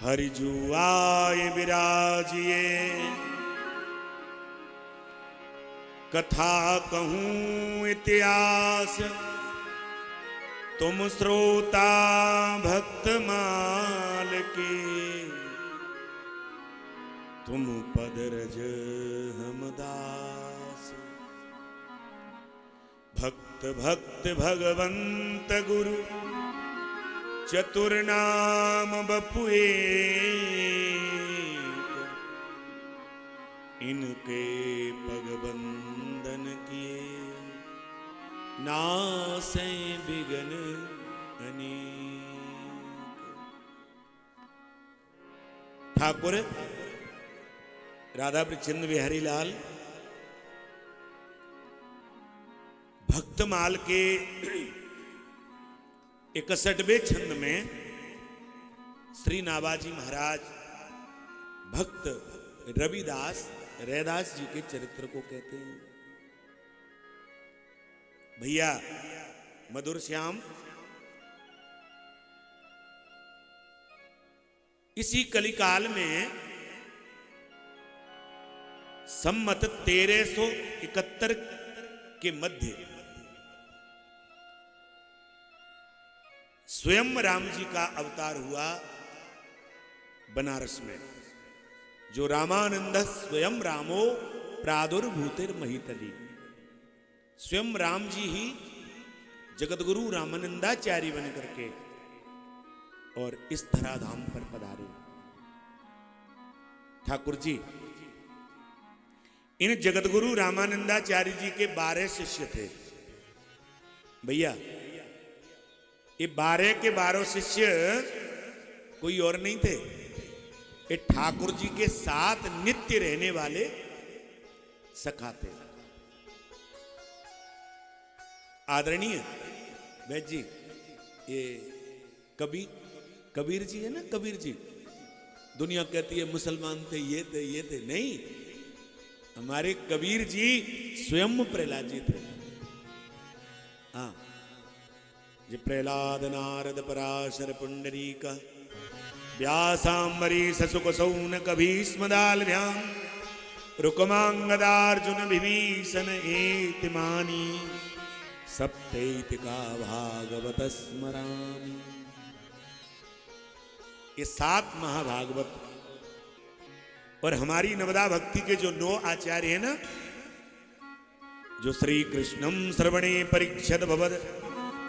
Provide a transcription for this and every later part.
हरिजुआय विराजिए, कथा कहूँ इतिहास तुम श्रोता भक्त माल की, तुम पद रज हम दास। भक्त भक्त भगवंत गुरु चतुर नाम बपु एक, इनके पग बंधन किए नासै बिगन अनेक। ठाकुर राधा प्रचंद बिहारी लाल भक्तमाल के 61वें छंद में श्री नाबाजी महाराज भक्त रविदास रैदास जी के चरित्र को कहते हैं। भैया मधुर श्याम, इसी कलिकाल में सम्मत 1371 के मध्य स्वयं राम जी का अवतार हुआ बनारस में। जो रामानंद स्वयं रामो प्रादुर्भूतिर्महीतली, स्वयं राम जी ही जगतगुरु रामानंदाचार्य बन करके और इस धराधाम पर पधारे। ठाकुर जी इन जगतगुरु रामानंदाचार्य जी के 12 शिष्य थे। भैया ये 12 के 12 शिष्य कोई और नहीं थे, ये ठाकुर जी के साथ नित्य रहने वाले सखा थे। आदरणीय वैद्य जी, ये कबीर जी है ना, कबीर जी। दुनिया कहती है मुसलमान थे, ये थे, नहीं, हमारे कबीर जी स्वयं प्रहलाद जी थे। हाँ, ये प्रहलाद नारद पराशर पुंडरीक व्यासाम्बरीश सुख सौनक भीष्मदालभ्याम रुकमांगदार्जुन विभीषण एतिमानी सप्तैतिका भागवत स्मरामि। ये 7 महाभागवत और हमारी नवदा भक्ति के जो 9 आचार्य हैं ना, जो श्री कृष्णम श्रवणे परीक्षद भवद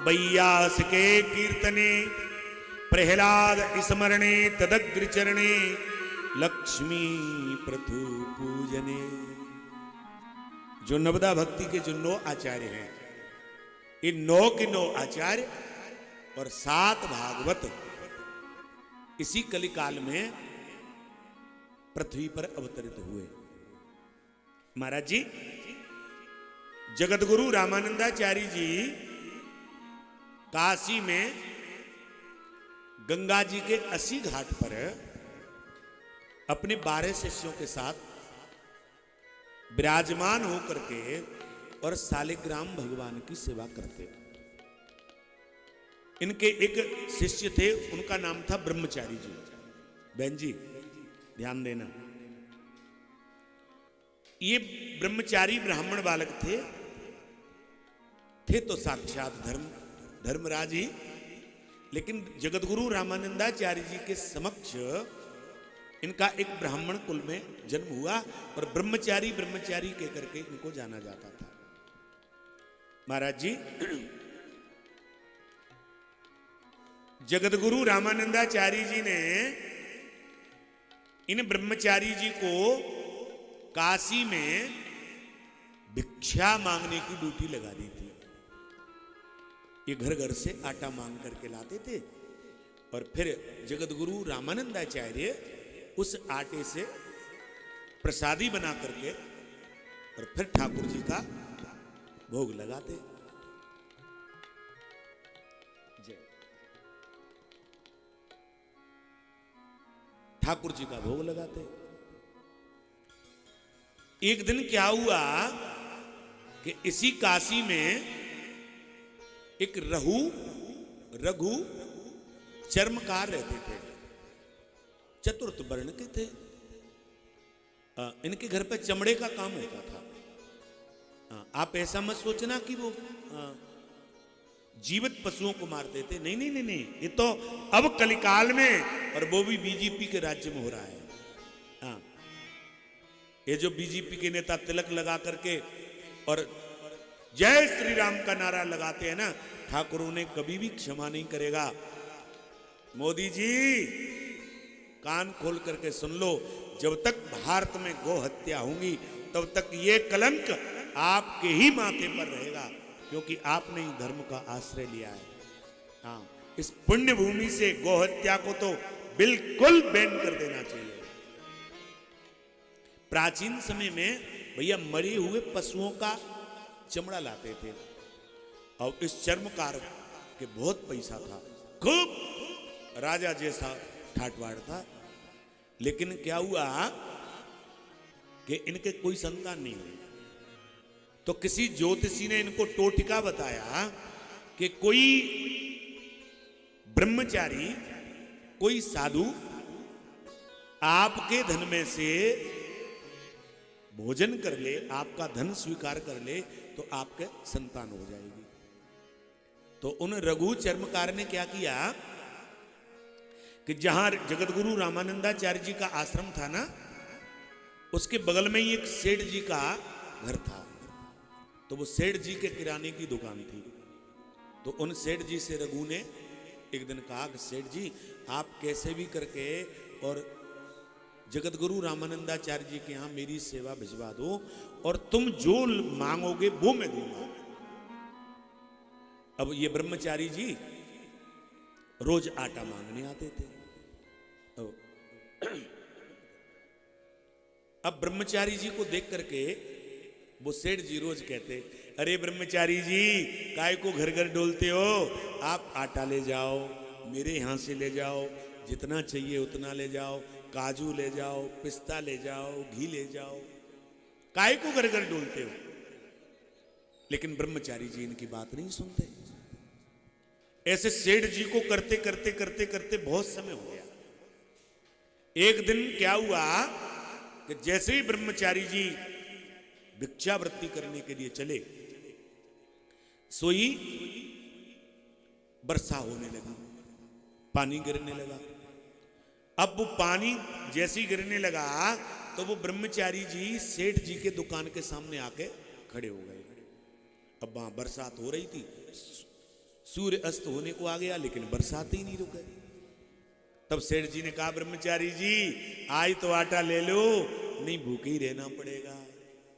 वैयास के कीर्तने प्रहलाद स्मरणे तदग्र चरणे लक्ष्मी प्रथु पूजने, जो नवदा भक्ति के जो 9 आचार्य हैं, इन 9 के 9 आचार्य और 7 भागवत इसी कलिकाल में पृथ्वी पर अवतरित हुए। महाराज जी, जगतगुरु रामानंदाचार्य जी काशी में गंगा जी के 80 घाट पर अपने 12 शिष्यों के साथ विराजमान होकर के और शालिग्राम भगवान की सेवा करते। इनके एक शिष्य थे, उनका नाम था ब्रह्मचारी जी। बहन जी ध्यान देना, ये ब्रह्मचारी ब्राह्मण बालक थे तो साक्षात धर्मराज ही, लेकिन जगतगुरु रामानंदाचार्य जी के समक्ष इनका एक ब्राह्मण कुल में जन्म हुआ और ब्रह्मचारी कह करके इनको जाना जाता था। महाराज जी, जगतगुरु रामानंदाचार्य जी ने इन ब्रह्मचारी जी को काशी में भिक्षा मांगने की ड्यूटी लगा दी थी। ये घर घर से आटा मांग करके लाते थे और फिर जगतगुरु रामानंदाचार्य उस आटे से प्रसादी बना करके और फिर ठाकुर जी का भोग लगाते। ठाकुर जी का भोग लगाते। एक दिन क्या हुआ कि इसी काशी में एक रघु चर्मकार रहते थे। चतुर्थ वर्ण के थे। इनके घर पे चमड़े का काम होता था। आप ऐसा मत सोचना कि वो जीवित पशुओं को मारते थे, नहीं नहीं नहीं नहीं, ये तो अब कलिकाल में, और वो भी बीजेपी के राज्य में हो रहा है। हाँ, ये जो बीजेपी के नेता तिलक लगा करके और जय श्री राम का नारा लगाते हैं ना, ठाकुर उन्हें कभी भी क्षमा नहीं करेगा। मोदी जी कान खोल करके सुन लो, जब तक भारत में गौ हत्या होंगी तब तक ये कलंक आपके ही माथे पर रहेगा, क्योंकि आपने ही धर्म का आश्रय लिया है। हाँ, इस पुण्य भूमि से गौ हत्या को तो बिल्कुल बैन कर देना चाहिए। प्राचीन समय में भैया मरे हुए पशुओं का चमड़ा लाते थे, और इस चर्मकार के बहुत पैसा था, खूब राजा जैसा ठाटवाड़ था। लेकिन क्या हुआ कि इनके कोई संतान नहीं हुई, तो किसी ज्योतिषी ने इनको टोटका बताया कि कोई ब्रह्मचारी, कोई साधु आपके धन में से भोजन कर ले, आपका धन स्वीकार कर ले, तो आपके संतान हो जाएगी। तो उन रघु चर्मकार ने क्या किया कि जहां जगतगुरु रामानंदाचार्य जी का आश्रम था ना, उसके बगल में ही एक सेठ जी का घर था। तो वो सेठ जी के किराने की दुकान थी। तो उन सेठ जी से रघु ने एक दिन कहा कि सेठ जी, आप कैसे भी करके और जगतगुरु रामानंदाचार्य जी के यहाँ मेरी सेवा भिजवा दो, और तुम जो मांगोगे वो मैं दूंगा। अब ये ब्रह्मचारी जी रोज आटा मांगने आते थे। अब ब्रह्मचारी जी को देख करके वो सेठ जी रोज कहते, अरे ब्रह्मचारी जी, काय को घर घर डोलते हो, आप आटा ले जाओ, मेरे यहां से ले जाओ, जितना चाहिए उतना ले जाओ, काजू ले जाओ, पिस्ता ले जाओ, घी ले जाओ, काय को घर घर डोलते हो। लेकिन ब्रह्मचारी जी इनकी बात नहीं सुनते। ऐसे सेठ जी को करते करते करते करते बहुत समय हो गया। एक दिन क्या हुआ कि जैसे ही ब्रह्मचारी जी भिक्षावृत्ति करने के लिए चले, सोई वर्षा होने लगी, पानी गिरने लगा। अब वो पानी जैसे ही गिरने लगा तो वो ब्रह्मचारी जी सेठ जी के दुकान के सामने आके खड़े हो गए। अब वहां बरसात हो रही थी, सूर्य अस्त होने को आ गया, लेकिन बरसात ही नहीं रुक गई। तब सेठ जी ने कहा, ब्रह्मचारी जी आज तो आटा ले लो, नहीं भूखे ही रहना पड़ेगा,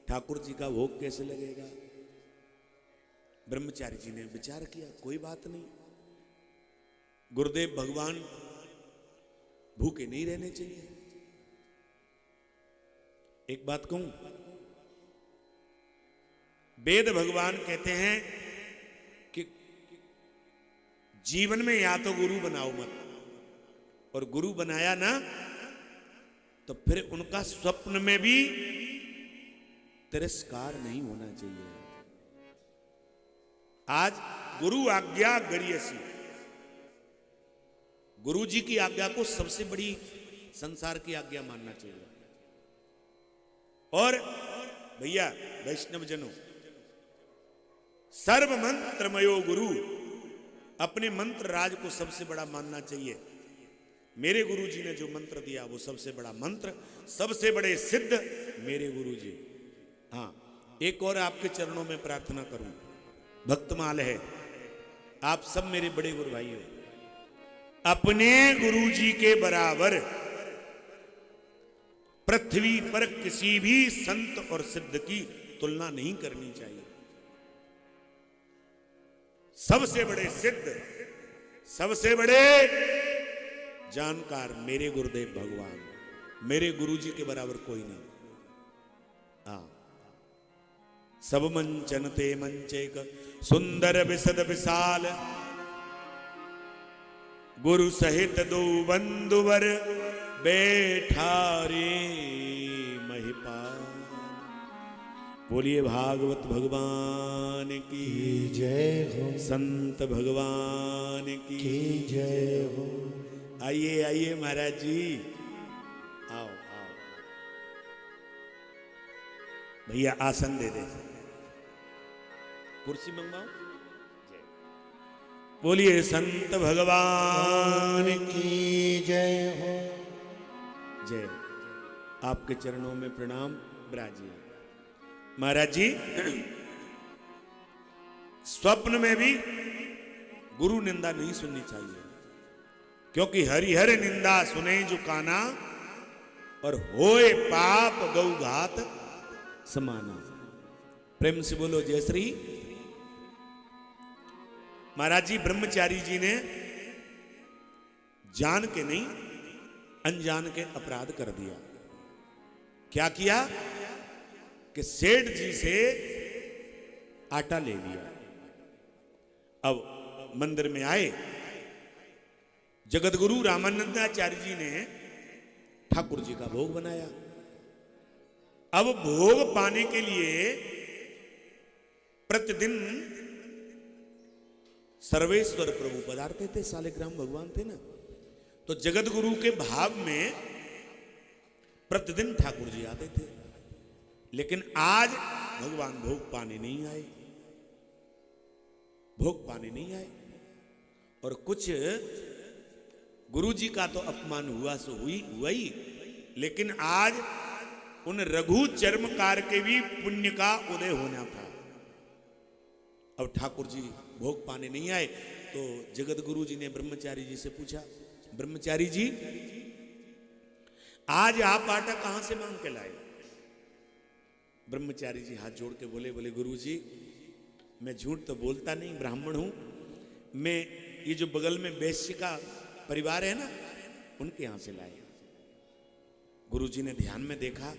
ठाकुर जी का भोग कैसे लगेगा। ब्रह्मचारी जी ने विचार किया, कोई बात नहीं, गुरुदेव भगवान भूखे नहीं रहने चाहिए। एक बात कहूं, वेद भगवान कहते हैं कि जीवन में या तो गुरु बनाओ मत, और गुरु बनाया ना तो फिर उनका स्वप्न में भी तिरस्कार नहीं होना चाहिए। आज गुरु आज्ञा गरीयसी, गुरु जी की आज्ञा को सबसे बड़ी संसार की आज्ञा मानना चाहिए। और भैया वैष्णव जनों, सर्व मंत्रमयो गुरु, अपने मंत्र राज को सबसे बड़ा मानना चाहिए। मेरे गुरु जी ने जो मंत्र दिया वो सबसे बड़ा मंत्र, सबसे बड़े सिद्ध मेरे गुरु जी। हाँ, एक और आपके चरणों में प्रार्थना करूं, भक्तमाल है, आप सब मेरे बड़े गुरु भाई हो, अपने गुरु जी के बराबर पृथ्वी पर किसी भी संत और सिद्ध की तुलना नहीं करनी चाहिए। सबसे बड़े सिद्ध, सबसे बड़े जानकार मेरे गुरुदेव भगवान, मेरे गुरु जी के बराबर कोई नहीं। हाँ, सब मंचनते मंचेक सुंदर विशद विशाल, गुरु सहित दो बंधुवर बैठा रे महिपाल। बोलिए भागवत भगवान की जय हो, संत भगवान की जय हो। आइए आइए महाराज जी, आओ आओ भैया आसन दे दे, कुर्सी मंगवाओ। बोलिए संत भगवान की जय हो। जय। आपके चरणों में प्रणाम ब्राजी। महाराज जी, स्वप्न में भी गुरु निंदा नहीं सुननी चाहिए, क्योंकि हरिहर निंदा सुने जो काना, और होए पाप गौ घात समाना। प्रेम से बोलो जय श्री। महाराज जी, ब्रह्मचारी जी ने जान के नहीं अनजान के अपराध कर दिया। क्या किया कि सेठ जी से आटा ले लिया। अब मंदिर में आए, जगतगुरु रामानंदाचार्य जी ने ठाकुर जी का भोग बनाया। अब भोग पाने के लिए प्रतिदिन सर्वेश्वर प्रभु पधारते थे, सालिग्राम भगवान थे ना, तो जगत गुरु के भाव में प्रतिदिन ठाकुर जी आते थे। लेकिन आज भगवान भोग पाने नहीं आए, भोग पाने नहीं आए। और कुछ गुरु जी का तो अपमान हुआ सो हुआ ही, लेकिन आज उन रघु चर्मकार के भी पुण्य का उदय होना था। अब ठाकुर जी भोग पाने नहीं आए, तो जगत गुरु जी ने ब्रह्मचारी जी से पूछा, ब्रह्मचारी जी आज आप आटा कहां से मांग के लाए? ब्रह्मचारी जी हाथ जोड़ के बोले गुरु जी, मैं झूठ तो बोलता नहीं, ब्राह्मण हूं मैं। ये जो बगल में वैश्य का परिवार है ना, उनके यहां से लाए। गुरु जी ने ध्यान में देखा,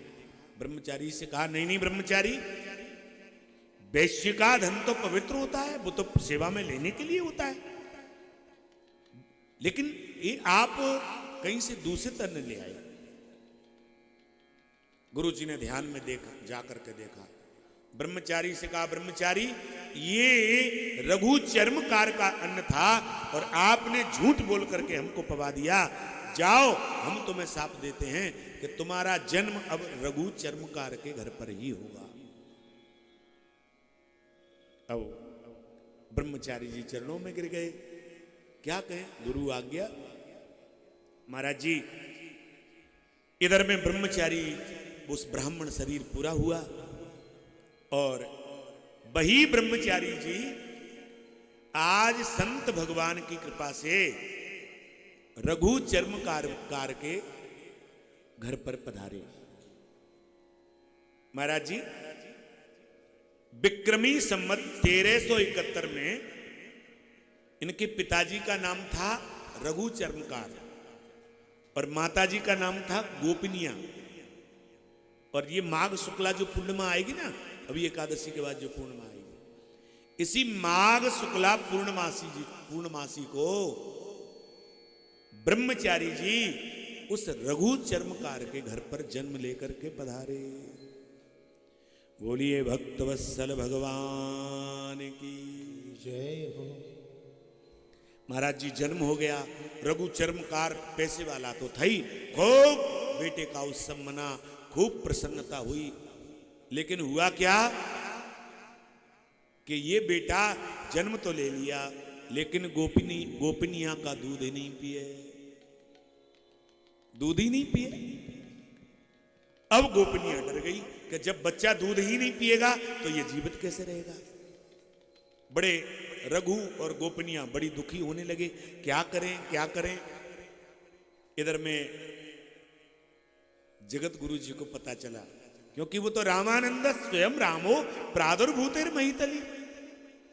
ब्रह्मचारी से कहा, नहीं नहीं ब्रह्मचारी, वैश्य का धन तो पवित्र होता है, वो तो सेवा में लेने के लिए होता है, लेकिन ये आप कहीं से दूषित अन्न ले आए। गुरु जी ने ध्यान में देखा, जाकर के देखा, ब्रह्मचारी से कहा, ब्रह्मचारी ये रघु चर्मकार का अन्न था और आपने झूठ बोल करके हमको पवा दिया। जाओ, हम तुम्हें साप देते हैं कि तुम्हारा जन्म अब रघु चर्मकार के घर पर ही होगा। अब ब्रह्मचारी जी चरणों में गिर गए। क्या कहें, गुरु आज्ञा। महाराज जी, इधर में ब्रह्मचारी उस ब्राह्मण शरीर पूरा हुआ, और वही ब्रह्मचारी जी आज संत भगवान की कृपा से रघु चर्मकार के घर पर पधारे। महाराज जी, विक्रमी संवत 1371 में इनके पिताजी का नाम था रघु चर्मकार और माताजी का नाम था गोपनिया। और ये माघ शुक्ला जो पूर्णिमा आएगी ना, अभी एकादशी के बाद जो पूर्णिमा आएगी, इसी माघ शुक्ला पूर्णमासी को ब्रह्मचारी जी उस रघु चर्मकार के घर पर जन्म लेकर के पधारे। बोलिए भक्तवत्सल भगवान की जय हो। महाराज जी जन्म हो गया। रघु चर्मकार पैसे वाला तो था ही, खूब बेटे का उत्सव मना, खूब प्रसन्नता हुई। लेकिन हुआ क्या कि ये बेटा जन्म तो ले लिया, लेकिन गोपनिया का दूध ही नहीं पिए, दूध ही नहीं पिए। अब गोपनिया डर गई कि जब बच्चा दूध ही नहीं पिएगा तो ये जीवित कैसे रहेगा। बड़े रघु और गोपनिया बड़ी दुखी होने लगे, क्या करें क्या करें। इधर में जगत गुरु जी को पता चला, क्योंकि वो तो रामानंद स्वयं रामो प्रादुर्भूतेर महितली,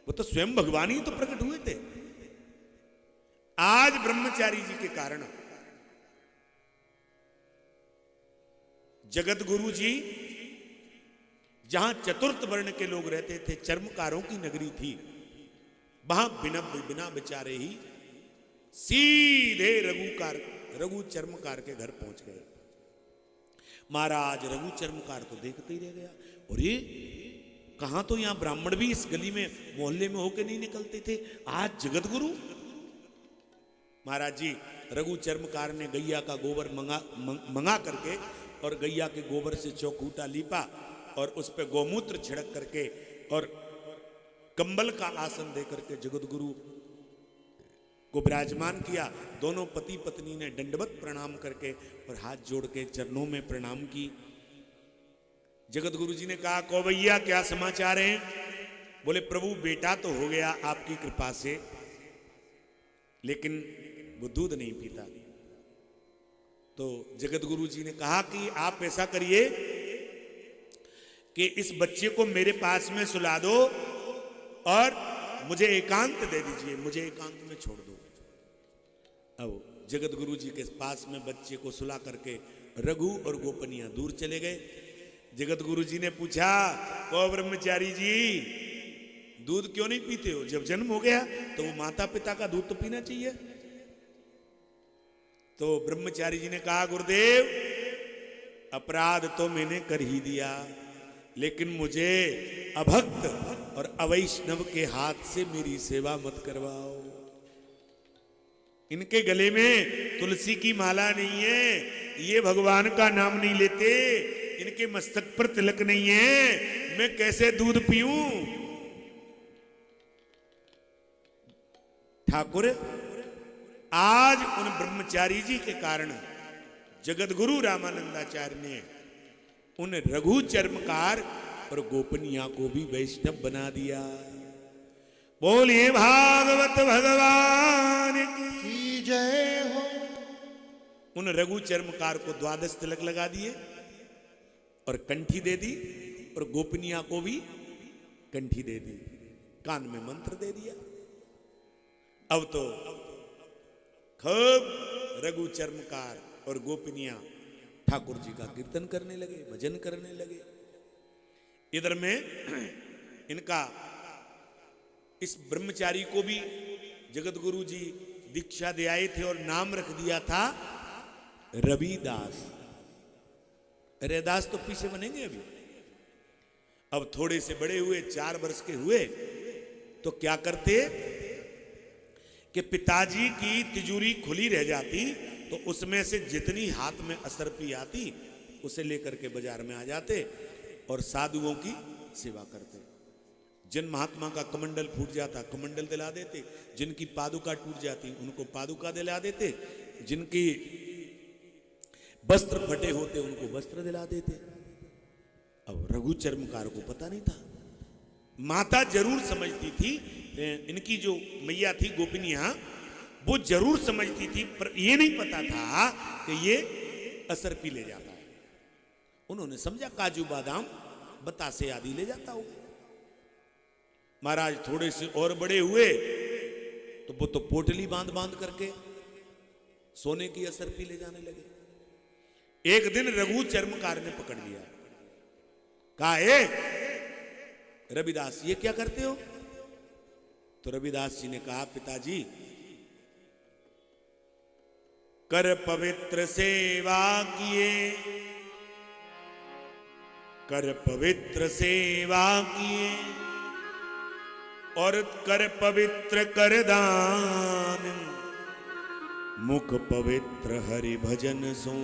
वो तो स्वयं भगवान ही तो प्रकट हुए थे। आज ब्रह्मचारी जी के कारण जगत गुरु जी जहां चतुर्थ वर्ण के लोग रहते थे, चर्मकारों की नगरी थी, वहां बिना बेचारे ही सीधे रघु चर्मकार के घर पहुंच गए। महाराज रघु चर्मकार तो देखते ही रह गया, और ये कहां तो यहां ब्राह्मण भी इस गली में मोहल्ले में होके नहीं निकलते थे, आज जगत गुरु। महाराज जी रघु चर्मकार ने गैया का गोबर मंगा करके और गैया के गोबर से चौकूटा लीपा और उस पर गौमूत्र छिड़क करके और कंबल का आसन दे करके जगत गुरु को विराजमान किया। दोनों पति पत्नी ने दंडवत प्रणाम करके और हाथ जोड़ के चरणों में प्रणाम की। जगत गुरु जी ने कहा, को भैया क्या समाचार हैं? बोले, प्रभु बेटा तो हो गया आपकी कृपा से, लेकिन वो दूध नहीं पीता। तो जगत गुरु जी ने कहा कि आप ऐसा करिए कि इस बच्चे को मेरे पास में सुला दो और मुझे एकांत दे दीजिए, मुझे एकांत में छोड़ दो। अब जगत गुरु जी के पास में बच्चे को सुला करके रघु और गोपनिया दूर चले गए। जगत गुरु जी ने पूछा, ओ ब्रह्मचारी जी, दूध क्यों नहीं पीते हो? जब जन्म हो गया तो वो माता पिता का दूध तो पीना चाहिए। तो ब्रह्मचारी जी ने कहा, गुरुदेव अपराध तो मैंने कर ही दिया, लेकिन मुझे अभक्त और अवैष्णव के हाथ से मेरी सेवा मत करवाओ। इनके गले में तुलसी की माला नहीं है, ये भगवान का नाम नहीं लेते, इनके मस्तक पर तिलक नहीं है, मैं कैसे दूध पीऊं? ठाकुर, आज उन ब्रह्मचारी जी के कारण जगत गुरु रामानंदाचार्य ने उन रघु चर्मकार और गोपनिया को भी वैष्णव बना दिया। बोलिए भागवत भगवान की जय हो। उन रघु चर्मकार को 12 तिलक लगा दिए और कंठी दे दी, और गोपनिया को भी कंठी दे दी, कान में मंत्र दे दिया। अब तो खूब रघु चर्मकार और गोपनिया ठाकुर जी का कीर्तन करने लगे, भजन करने लगे। इधर में इनका इस ब्रह्मचारी को भी जगत गुरु जी दीक्षा दे आए थे और नाम रख दिया था रविदास। रैदास तो पीछे बनेंगे अभी। अब थोड़े से बड़े हुए, 4 वर्ष के हुए, तो क्या करते कि पिताजी की तिजोरी खुली रह जाती तो उसमें से जितनी हाथ में असरपी आती उसे लेकर के बाजार में आ जाते और साधुओं की सेवा करते। जिन महात्मा का कमंडल फूट जाता कमंडल दिला देते, जिनकी पादुका टूट जाती उनको पादुका दिला देते, जिनकी वस्त्र फटे होते उनको वस्त्र दिला देते। अब रघु चर्मकार को पता नहीं था। माता जरूर समझती थी, इनकी जो मैया थी गोपनिया, वो जरूर समझती थी, पर ये नहीं पता था कि ये असरपी ले जाता है। उन्होंने समझा काजू बादाम बतासे आदि ले जाता हो। महाराज थोड़े से और बड़े हुए तो वो तो पोटली बांध बांध करके सोने की असरपी ले जाने लगे। एक दिन रघु चर्मकार ने पकड़ लिया, कहा, ए रविदास, ये क्या करते हो? तो रविदास जी ने कहा, पिताजी कर पवित्र सेवा किए, कर पवित्र सेवा किए और कर पवित्र कर दान, मुख पवित्र हरि भजन सो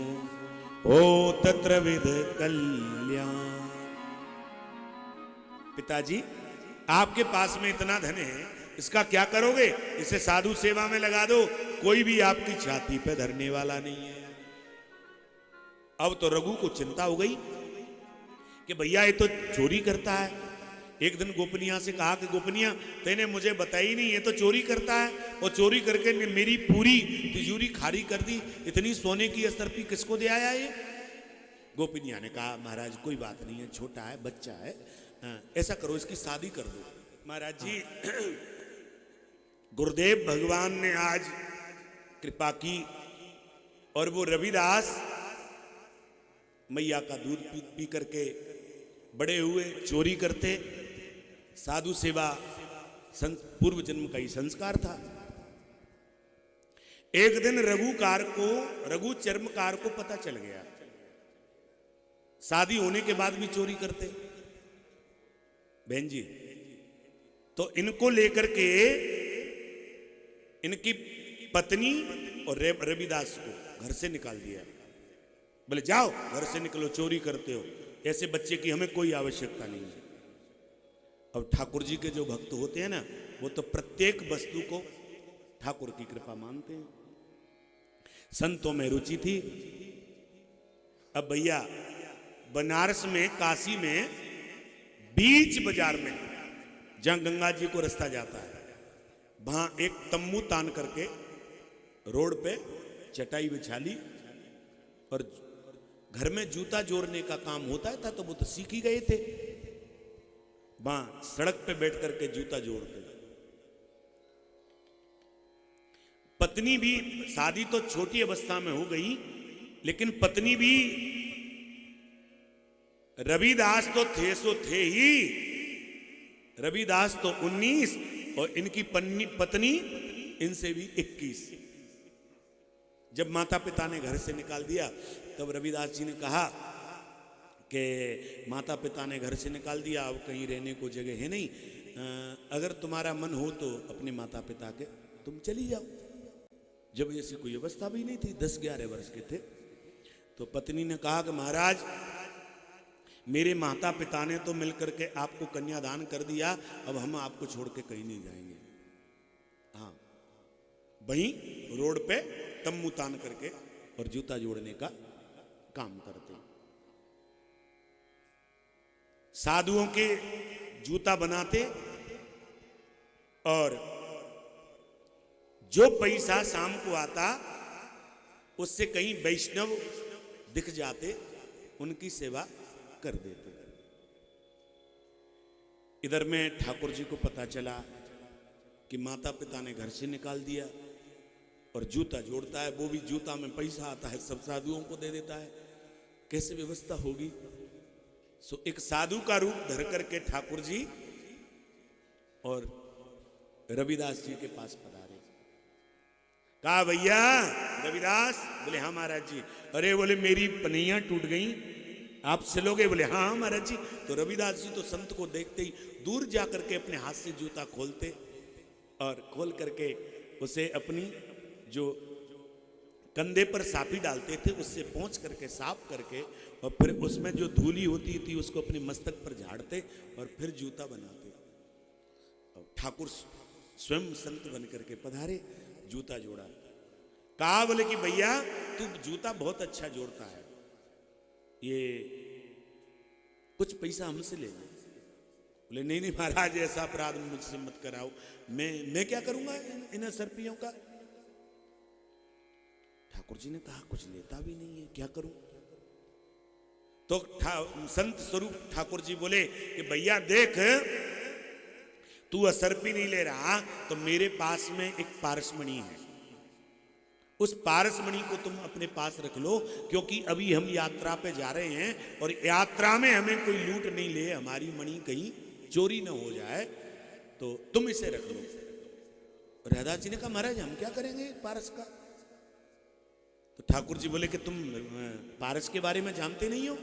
ओ तत्र विध कल्याण। पिताजी, आपके पास में इतना धन है, इसका क्या करोगे? इसे साधु सेवा में लगा दो, कोई भी आपकी छाती पे धरने वाला नहीं है। अब तो रघु को चिंता हो गई कि भैया ये तो चोरी करता है। एक दिन गोपनिया से कहा कि गोपनिया, तेने मुझे बताई नहीं, ये तो चोरी करता है, और चोरी करके मेरी पूरी तिजोरी खाली कर दी। इतनी सोने की असरपी किसको दे आया ये? गोपनिया ने कहा, महाराज कोई बात नहीं है, छोटा है, बच्चा है, ऐसा करो इसकी शादी कर दो। महाराज जी, गुरुदेव भगवान ने आज कृपा की और वो रविदास मैया का दूध पी करके बड़े हुए, चोरी करते। साधु सेवा पूर्व जन्म का ही संस्कार था। एक दिन रघु चर्मकार को पता चल गया, शादी होने के बाद भी चोरी करते बहन जी। तो इनको लेकर के इनकी पत्नी और रविदास को घर से निकाल दिया। बोले जाओ घर से निकलो, चोरी करते हो, ऐसे बच्चे की हमें कोई आवश्यकता नहीं है। अब ठाकुर जी के जो भक्त होते हैं ना, वो तो प्रत्येक वस्तु को ठाकुर की कृपा मानते हैं। संतों में रुचि थी। अब भैया बनारस में, काशी में, बीच बाजार में जहां गंगा जी को रास्ता जाता है, वहां एक तम्बू तान करके रोड पे चटाई बिछा ली और घर में जूता जोड़ने का काम होता था तो वो तो सीख ही गए थे, वहां सड़क पे बैठ करके जूता जोड़ते। पत्नी भी, शादी तो छोटी अवस्था में हो गई, लेकिन पत्नी भी, रविदास तो थे सो थे ही, रविदास तो 19 और इनकी पत्नी इनसे भी 21। जब माता पिता ने घर से निकाल दिया तब रविदास जी ने कहा कि माता पिता ने घर से निकाल दिया, अब कहीं रहने को जगह है नहीं, अगर तुम्हारा मन हो तो अपने माता पिता के तुम चली जाओ। जब ऐसी कोई अवस्था भी नहीं थी, 10-11 वर्ष के थे। तो पत्नी ने कहा कि महाराज मेरे माता पिता ने तो मिलकर के आपको कन्यादान कर दिया, अब हम आपको छोड़ के कहीं नहीं जाएंगे। हाँ, वहीं रोड पे तम्बू तान करके और जूता जोड़ने का काम करते। साधुओं के जूता बनाते और जो पैसा शाम को आता उससे कहीं वैष्णव दिख जाते, उनकी सेवा कर देते। इधर में ठाकुर जी को पता चला कि माता पिता ने घर से निकाल दिया और जूता जोड़ता है, वो भी जूता में पैसा आता है, सब साधुओं को दे देता है, कैसे व्यवस्था होगी। सो एक साधु का रूप धर करके ठाकुर जी और रविदास जी के पास पधारे। कहा भैया रविदास? बोले हाँ महाराज जी। अरे बोले मेरी पनैया टूट गई, आप सिलोगे? बोले हाँ महाराज जी। तो रविदास जी तो संत को देखते ही दूर जा करके अपने हाथ से जूता खोलते और खोल करके उसे अपनी जो कंधे पर साफी डालते थे उससे पोंछ करके साफ करके और फिर उसमें जो धूली होती थी उसको अपने मस्तक पर झाड़ते और फिर जूता बनाते। और ठाकुर स्वयं संत बन करके पधारे, जूता जोड़ा। कहा बोले कि भैया तू जूता बहुत अच्छा जोड़ता है, ये कुछ पैसा हमसे ले ले। बोले नहीं नहीं महाराज ऐसा अपराध मुझसे मत कराओ, मैं क्या करूंगा इन सर्पियों का। ठाकुर जी ने कहा कुछ लेता भी नहीं है, क्या करूं। तो संत स्वरूप ठाकुर जी बोले कि भैया देख तू असर्पी नहीं ले रहा तो मेरे पास में एक पारसमणि है, उस पारसमणि को तुम अपने पास रख लो, क्योंकि अभी हम यात्रा पे जा रहे हैं और यात्रा में हमें कोई लूट नहीं ले, हमारी मणि कहीं चोरी न हो जाए, तो तुम इसे रख लो। रैदास जी ने कहा महाराज हम क्या करेंगे पारस का। तो ठाकुर जी बोले कि तुम पारस के बारे में जानते नहीं हो।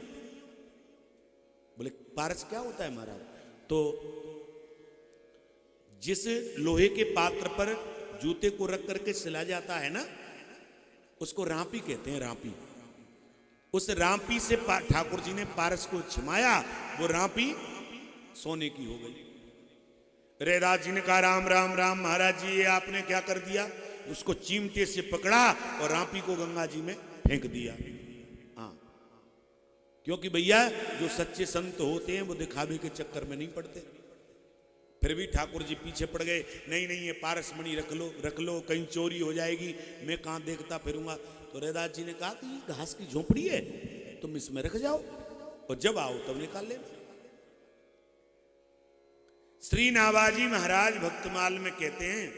बोले पारस क्या होता है महाराज। तो जिस लोहे के पात्र पर जूते को रख करके सिला जाता है ना, उसको रांपी कहते हैं, रांपी। उस रांपी से ठाकुर जी ने पारस को छिमाया, वो रांपी सोने की हो गई। रैदास जी ने कहा राम राम राम महाराज जी ये आपने क्या कर दिया। उसको चिमटे से पकड़ा और रांपी को गंगा जी में फेंक दिया। हाँ, क्योंकि भैया जो सच्चे संत होते हैं वो दिखावे के चक्कर में नहीं पड़ते। फिर भी ठाकुर जी पीछे पड़ गए, नहीं नहीं ये पारसमणि रख लो कहीं चोरी हो जाएगी, मैं कहां देखता फिरूंगा। तो रैदास जी ने कहा कि ये घास की झोपड़ी है, तुम इसमें रख जाओ और जब आओ तब निकाल लेना। श्री नाभाजी महाराज भक्तमाल में कहते हैं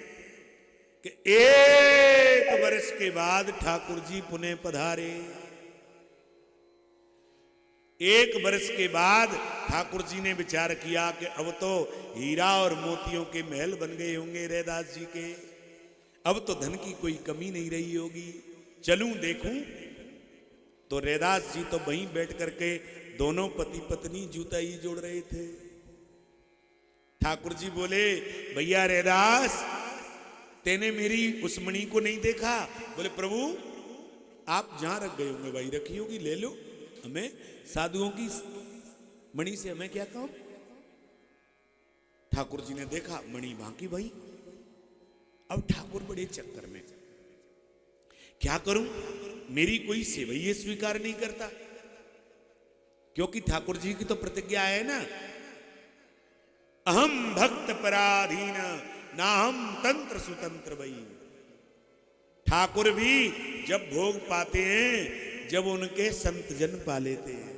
कि 1 वर्ष के बाद ठाकुर जी पुनः पधारे। 1 वर्ष के बाद ठाकुर जी ने विचार किया कि अब तो हीरा और मोतियों के महल बन गए होंगे रैदास जी के, अब तो धन की कोई कमी नहीं रही होगी, चलूं देखूं। तो रैदास जी तो वहीं बैठ करके दोनों पति पत्नी जूता ही जोड़ रहे थे। ठाकुर जी बोले भैया रैदास तेने मेरी उस मणि को नहीं देखा? बोले प्रभु आप जहां रख गए होंगे भाई, रखी होगी, ले लो, हमें साधुओं की मणि से हमें क्या काम? ठाकुर जी ने देखा मणि बाकी भाई। अब ठाकुर बड़े चक्कर में, क्या करूं, मेरी कोई सेवैये स्वीकार नहीं करता, क्योंकि ठाकुर जी की तो प्रतिज्ञा है ना, अहम भक्त पराधीन ना हम तंत्र सुतंत्र भई। ठाकुर भी जब भोग पाते हैं जब उनके संत जन पा लेते हैं।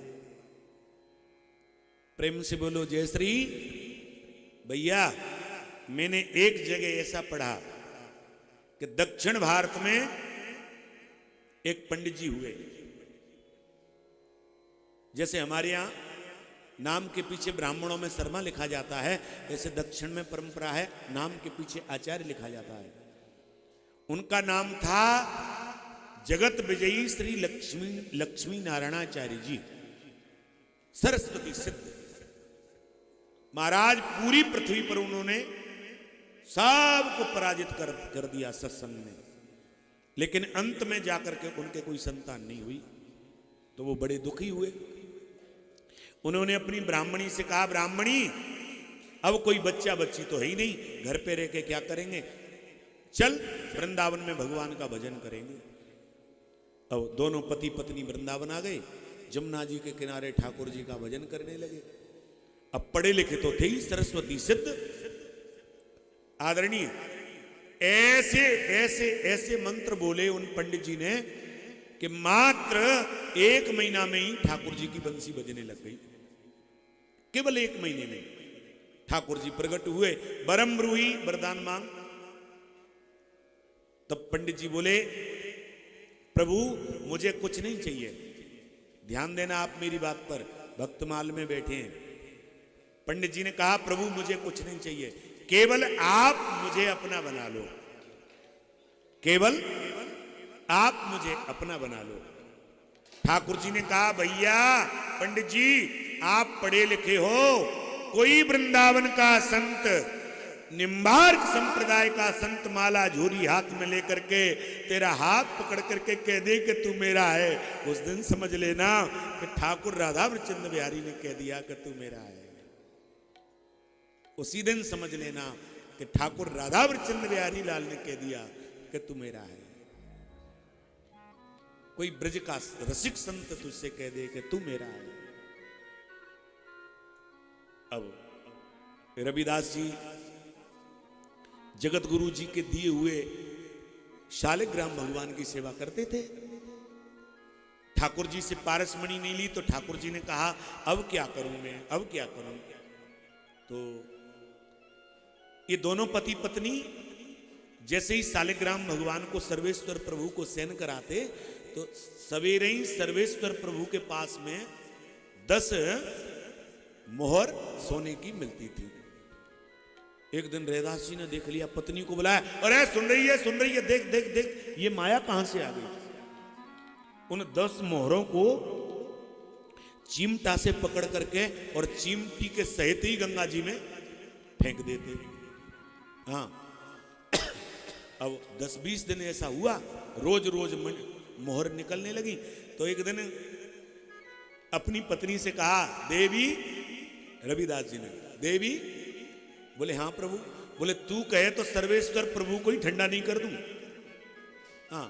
प्रेम से बोलो जय श्री। भैया मैंने एक जगह ऐसा पढ़ा कि दक्षिण भारत में एक पंडित जी हुए, जैसे हमारे यहां नाम के पीछे ब्राह्मणों में शर्मा लिखा जाता है, ऐसे दक्षिण में परंपरा है नाम के पीछे आचार्य लिखा जाता है। उनका नाम था जगत विजयी श्री लक्ष्मी नारायणाचार्य जी, सरस्वती सिद्ध महाराज। पूरी पृथ्वी पर उन्होंने सबको पराजित कर दिया सत्संग में, लेकिन अंत में जाकर के उनके कोई संतान नहीं हुई, तो वो बड़े दुखी हुए। उन्होंने अपनी ब्राह्मणी से कहा, ब्राह्मणी अब कोई बच्चा बच्ची तो है ही नहीं, घर पे रह के क्या करेंगे, चल वृंदावन में भगवान का भजन करेंगे। अब दोनों पति पत्नी वृंदावन आ गए, जमुना जी के किनारे ठाकुर जी का भजन करने लगे। अब पढ़े लिखे तो थे ही, सरस्वती सिद्ध आदरणीय, ऐसे ऐसे ऐसे मंत्र बोले उन पंडित जी ने कि मात्र 1 महीना में ही ठाकुर जी की बंसी बजने लग गई। केवल 1 महीने में ठाकुर जी प्रकट हुए, बरम रूही वरदान मांग। तब पंडित जी बोले, प्रभु मुझे कुछ नहीं चाहिए, ध्यान देना आप मेरी बात पर, भक्तमाल में बैठे हैं। पंडित जी ने कहा, प्रभु मुझे कुछ नहीं चाहिए, केवल आप मुझे अपना बना लो, केवल आप मुझे अपना बना लो। ठाकुर जी ने कहा, भैया पंडित जी आप पढ़े लिखे हो, कोई वृंदावन का संत, निम्बार्क संप्रदाय का संत माला झोरी हाथ में लेकर के तेरा हाथ पकड़ करके कह दे कि तू मेरा है, उस दिन समझ लेना कि ठाकुर राधा वृचंद बिहारी ने कह दिया कि तू मेरा है। उसी दिन समझ लेना कि ठाकुर राधा वृचंद बिहारी लाल ने कह दिया कि तू मेरा है। कोई ब्रज का रसिक संत तुझसे कह दे कि तू मेरा है। अब रविदास जी जगत गुरु जी के दिए हुए शालिग्राम भगवान की सेवा करते थे। ठाकुर जी से पारसमणि नहीं ली तो ठाकुर जी ने कहा, अब क्या करूं मैं, अब क्या करूं। तो ये दोनों पति पत्नी जैसे ही शालिग्राम भगवान को सर्वेश्वर प्रभु को सेन कराते, तो सवेरे ही सर्वेश्वर प्रभु के पास में 10 मोहर सोने की मिलती थी। एक दिन रैदास जी ने देख लिया, पत्नी को बुलाया, अरे सुन रही है, देख देख देख ये माया कहां से आ गई। उन 10 मोहरों को चिमटा से पकड़ करके और चिमटी के सहित ही गंगा जी में फेंक देते। हाँ, अब 10-20 दिन ऐसा हुआ, रोज रोज मोहर निकलने लगी। तो एक दिन अपनी पत्नी से कहा, देवी, रविदास जी ने, देवी, बोले हाँ प्रभु, बोले तू कहे तो सर्वेश्वर प्रभु को ही ठंडा नहीं कर दूं। हाँ,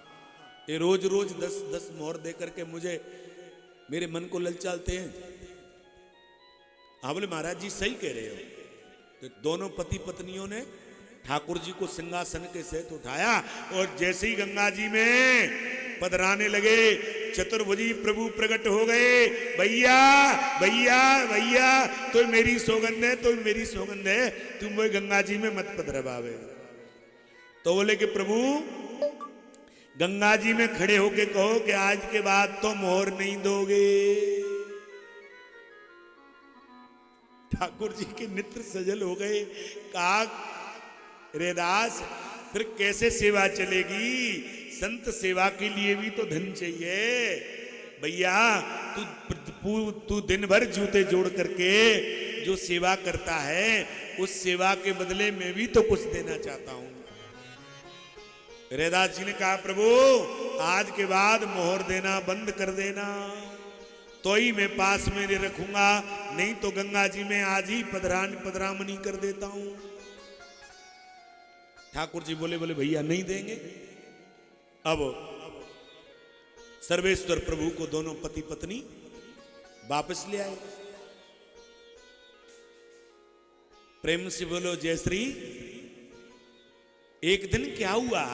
ये रोज रोज 10 मोहर दे करके मुझे मेरे मन को ललचाते हैं। हाँ, बोले महाराज जी सही कह रहे हो। तो दोनों पति पत्नियों ने ठाकुर जी को सिंहासन के सहित उठाया और जैसे ही गंगा जी में पधराने लगे, चतुर्भुजी प्रभु प्रकट हो गए। भैया भैया भैया, तो मेरी सौगंध है, तो मेरी सौगंध है, तुम वो गंगा जी में मत पधरवावे। तो बोले कि प्रभु गंगा जी में खड़े होके कहो कि आज के बाद तो मोहर नहीं दोगे। ठाकुर जी के नेत्र सजल हो गए। कहा, रैदास फिर कैसे सेवा चलेगी, संत सेवा के लिए भी तो धन चाहिए। भैया तू दिन भर जूते जोड़ करके जो सेवा करता है, उस सेवा के बदले में भी तो कुछ देना चाहता हूं। रैदास जी ने कहा प्रभु आज के बाद मोहर देना बंद कर देना, तो ही मैं पास में रखूंगा, नहीं तो गंगा जी में आज ही पधरामनी कर देता हूं। ठाकुर जी बोले भैया नहीं देंगे। अब सर्वेश्वर प्रभु को दोनों पति पत्नी वापस ले आए। प्रेम से बोलो जय श्री। एक दिन क्या हुआ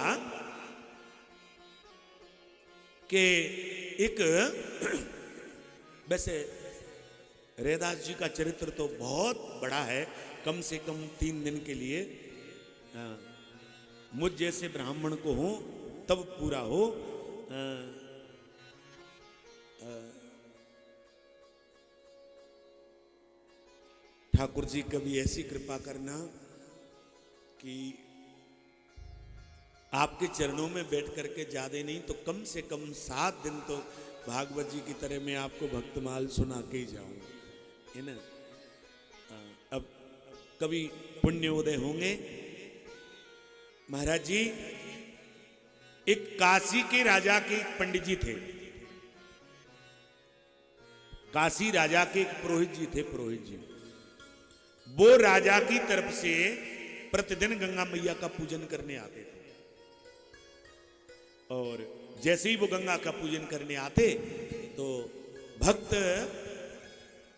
कि एक वैसे रैदास जी का चरित्र तो बहुत बड़ा है, कम से कम 3 दिन के लिए मुझ जैसे ब्राह्मण को हो तब पूरा हो। ठाकुर जी कभी ऐसी कृपा करना कि आपके चरणों में बैठ करके ज्यादा नहीं तो कम से कम 7 दिन तो भागवत जी की तरह मैं आपको भक्तमाल सुना के ही जाऊं, है ना। अब कभी पुण्य उदय होंगे। महाराज जी एक काशी के राजा के एक पंडित जी थे, काशी राजा के एक पुरोहित जी थे, पुरोहित जी वो राजा की तरफ से प्रतिदिन गंगा मैया का पूजन करने आते थे। और जैसे ही वो गंगा का पूजन करने आते तो भक्त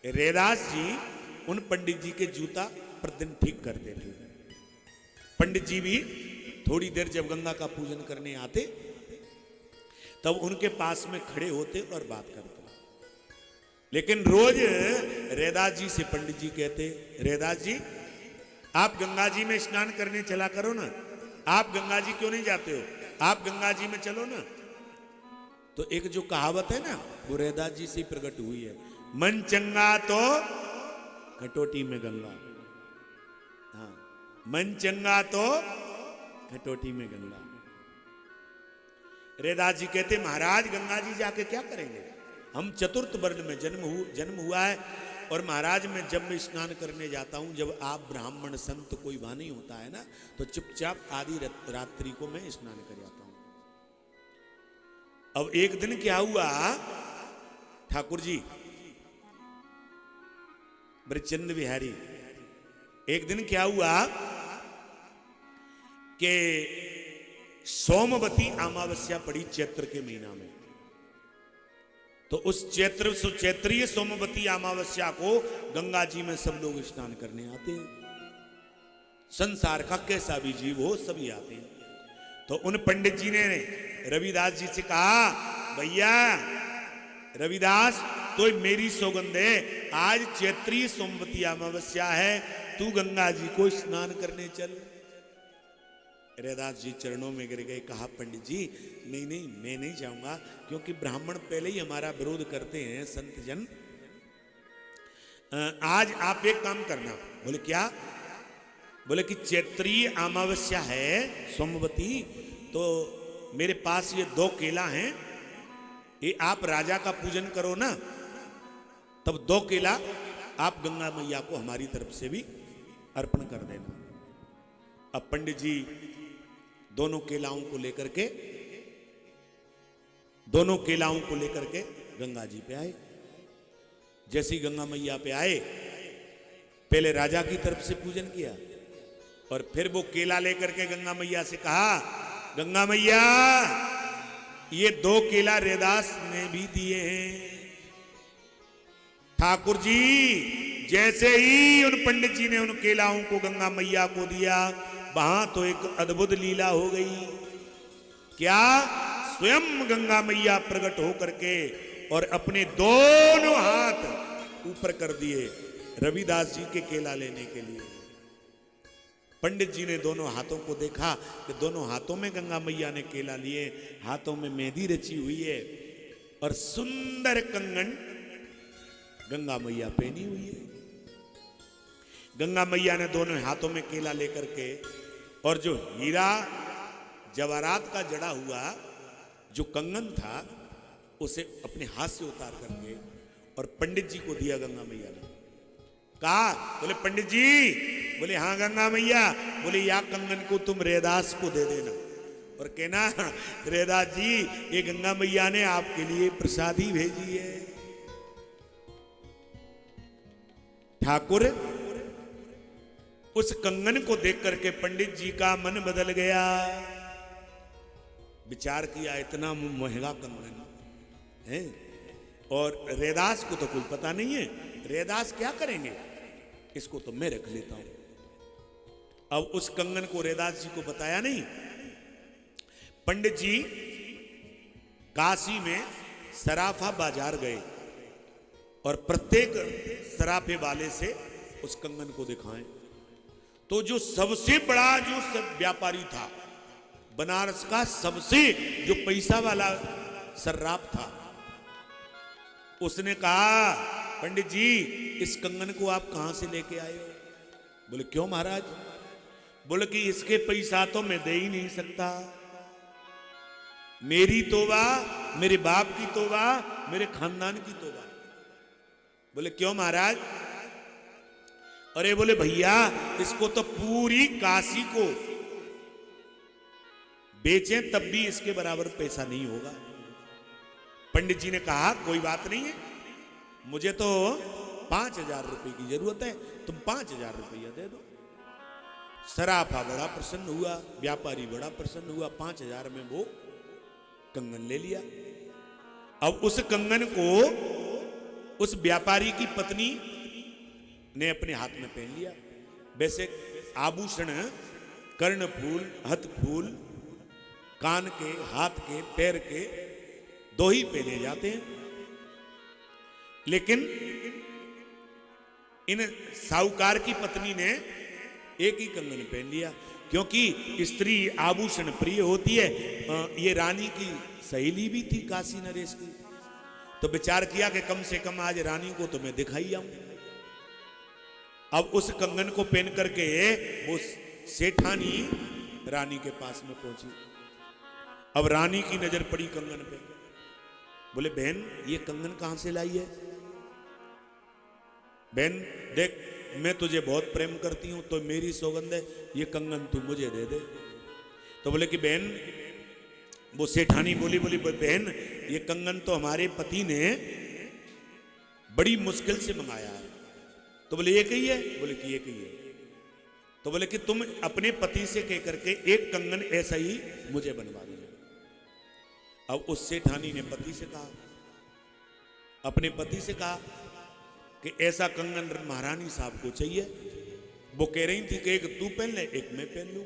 रैदास जी उन पंडित जी के जूता प्रतिदिन ठीक करते थे। पंडित जी भी थोड़ी देर जब गंगा का पूजन करने आते तब उनके पास में खड़े होते और बात करते। लेकिन रोज रैदास जी से पंडित जी कहते, रैदास जी आप गंगा जी में स्नान करने चला करो ना, आप गंगा जी क्यों नहीं जाते हो, आप गंगा जी में चलो ना। तो एक जो कहावत है ना वो रैदास जी से प्रकट हुई है, मन चंगा तो कटोटी में गंगा। हाँ, मन चंगा तो कटोटी में गंगा। रैदास जी कहते महाराज गंगा जी जाके क्या करेंगे, हम चतुर्थ वर्ण में जन्म हुआ है और महाराज मैं जब मैं स्नान करने जाता हूं, जब आप ब्राह्मण संत कोई वहां नहीं होता है ना, तो चुपचाप आधी रात्रि को मैं स्नान कर जाता हूं। अब एक दिन क्या हुआ, ठाकुर जी ब्रजचंद बिहारी, एक दिन क्या हुआ कि सोमवती अमावस्या पड़ी चैत्र के महीना में। तो उस चैत्रीय सोमवती अमावस्या को गंगा जी में सब लोग स्नान करने आते हैं। संसार का कैसा भी जीव हो सभी आते हैं। तो उन पंडित जी ने रविदास जी से कहा, भैया रविदास तो मेरी सौगंध है, आज चैत्रीय सोमवती अमावस्या है, तू गंगा जी को स्नान करने चल। रैदास जी चरणों में गिर गए, कहा पंडित जी नहीं नहीं मैं नहीं जाऊंगा, क्योंकि ब्राह्मण पहले ही हमारा विरोध करते हैं संत जन। आज आप एक काम करना। बोले क्या? बोले कि चैत्रीय अमावस्या है सोमवती, तो मेरे पास ये 2 केला हैं, ये आप राजा का पूजन करो ना, तब 2 केला आप गंगा मैया को हमारी तरफ से भी अर्पण कर देना। अब पंडित जी दोनों केलाओं को लेकर के गंगा जी पे आए। जैसे ही गंगा मैया पे आए, पहले राजा की तरफ से पूजन किया और फिर वो केला लेकर के गंगा मैया से कहा, गंगा मैया ये 2 केला रैदास ने भी दिए हैं। ठाकुर जी जैसे ही उन पंडित जी ने उन केलाओं को गंगा मैया को दिया, वहां तो एक अद्भुत लीला हो गई। क्या? स्वयं गंगा मैया प्रकट होकर के और अपने दोनों हाथ ऊपर कर दिए रविदास जी के केला लेने के लिए। पंडित जी ने दोनों हाथों को देखा कि दोनों हाथों में गंगा मैया ने केला लिए, हाथों में मेहंदी रची हुई है और सुंदर कंगन गंगा मैया पहनी हुई है। गंगा मैया ने दोनों हाथों में केला लेकर के और जो हीरा जवाहरात का जड़ा हुआ जो कंगन था उसे अपने हाथ से उतार करके और पंडित जी को दिया गंगा मैया ने। कहा, बोले पंडित जी, बोले हाँ गंगा मैया, बोले या कंगन को तुम रैदास को दे देना। और कहना रैदास जी ये गंगा मैया ने आपके लिए प्रसादी भेजी है। ठाकुर उस कंगन को देख करके पंडित जी का मन बदल गया। विचार किया इतना महंगा कंगन है और रैदास को तो कोई पता नहीं है, रैदास क्या करेंगे, इसको तो मैं रख लेता हूं। अब उस कंगन को रैदास जी को बताया नहीं। पंडित जी काशी में सराफा बाजार गए और प्रत्येक सराफे वाले से उस कंगन को दिखाएं। तो जो सबसे बड़ा जो व्यापारी था, बनारस का सबसे जो पैसा वाला सर्राफ था, उसने कहा पंडित जी इस कंगन को आप कहां से लेके आए हो? बोले क्यों महाराज? बोले कि इसके पैसा तो मैं दे ही नहीं सकता, मेरी तोबा, मेरे बाप की तोबा, मेरे खानदान की तोबा। बोले क्यों महाराज? अरे बोले भैया इसको तो पूरी काशी को बेचें तब भी इसके बराबर पैसा नहीं होगा। पंडित जी ने कहा कोई बात नहीं है, मुझे तो 5,000 रुपए की जरूरत है, तुम 5,000 रुपया दे दो। सराफा बड़ा प्रसन्न हुआ, व्यापारी बड़ा प्रसन्न हुआ, 5,000 में वो कंगन ले लिया। अब उस कंगन को उस व्यापारी की पत्नी ने अपने हाथ में पहन लिया। वैसे आभूषण कर्णफूल, हथफूल, कान के, हाथ के, पैर के 2 ही पहने जाते हैं, लेकिन इन साहूकार की पत्नी ने एक ही कंगन पहन लिया, क्योंकि स्त्री आभूषण प्रिय होती है। ये रानी की सहेली भी थी काशी नरेश की, तो विचार किया कि कम से कम आज रानी को तो मैं दिखाई आऊं। अब उस कंगन को पहन करके वो सेठानी रानी के पास में पहुंची। अब रानी की नजर पड़ी कंगन पे। बोले बहन ये कंगन कहां से लाई है? बहन देख मैं तुझे बहुत प्रेम करती हूं, तो मेरी सौगंध है ये कंगन तू मुझे दे दे। तो बोले कि बहन, वो सेठानी बोली बहन ये कंगन तो हमारे पति ने बड़ी मुश्किल से मंगाया है। तो बोले एक ही है? बोले कि एक ही है। तो बोले कि तुम अपने पति से कह करके एक कंगन ऐसा ही मुझे बनवा दीजिए। अब उस सेठानी ने पति से कहा, अपने पति से कहा कि ऐसा कंगन महारानी साहब को चाहिए। वो कह रही थी कि एक तू पहन ले, एक मैं पहन लूं।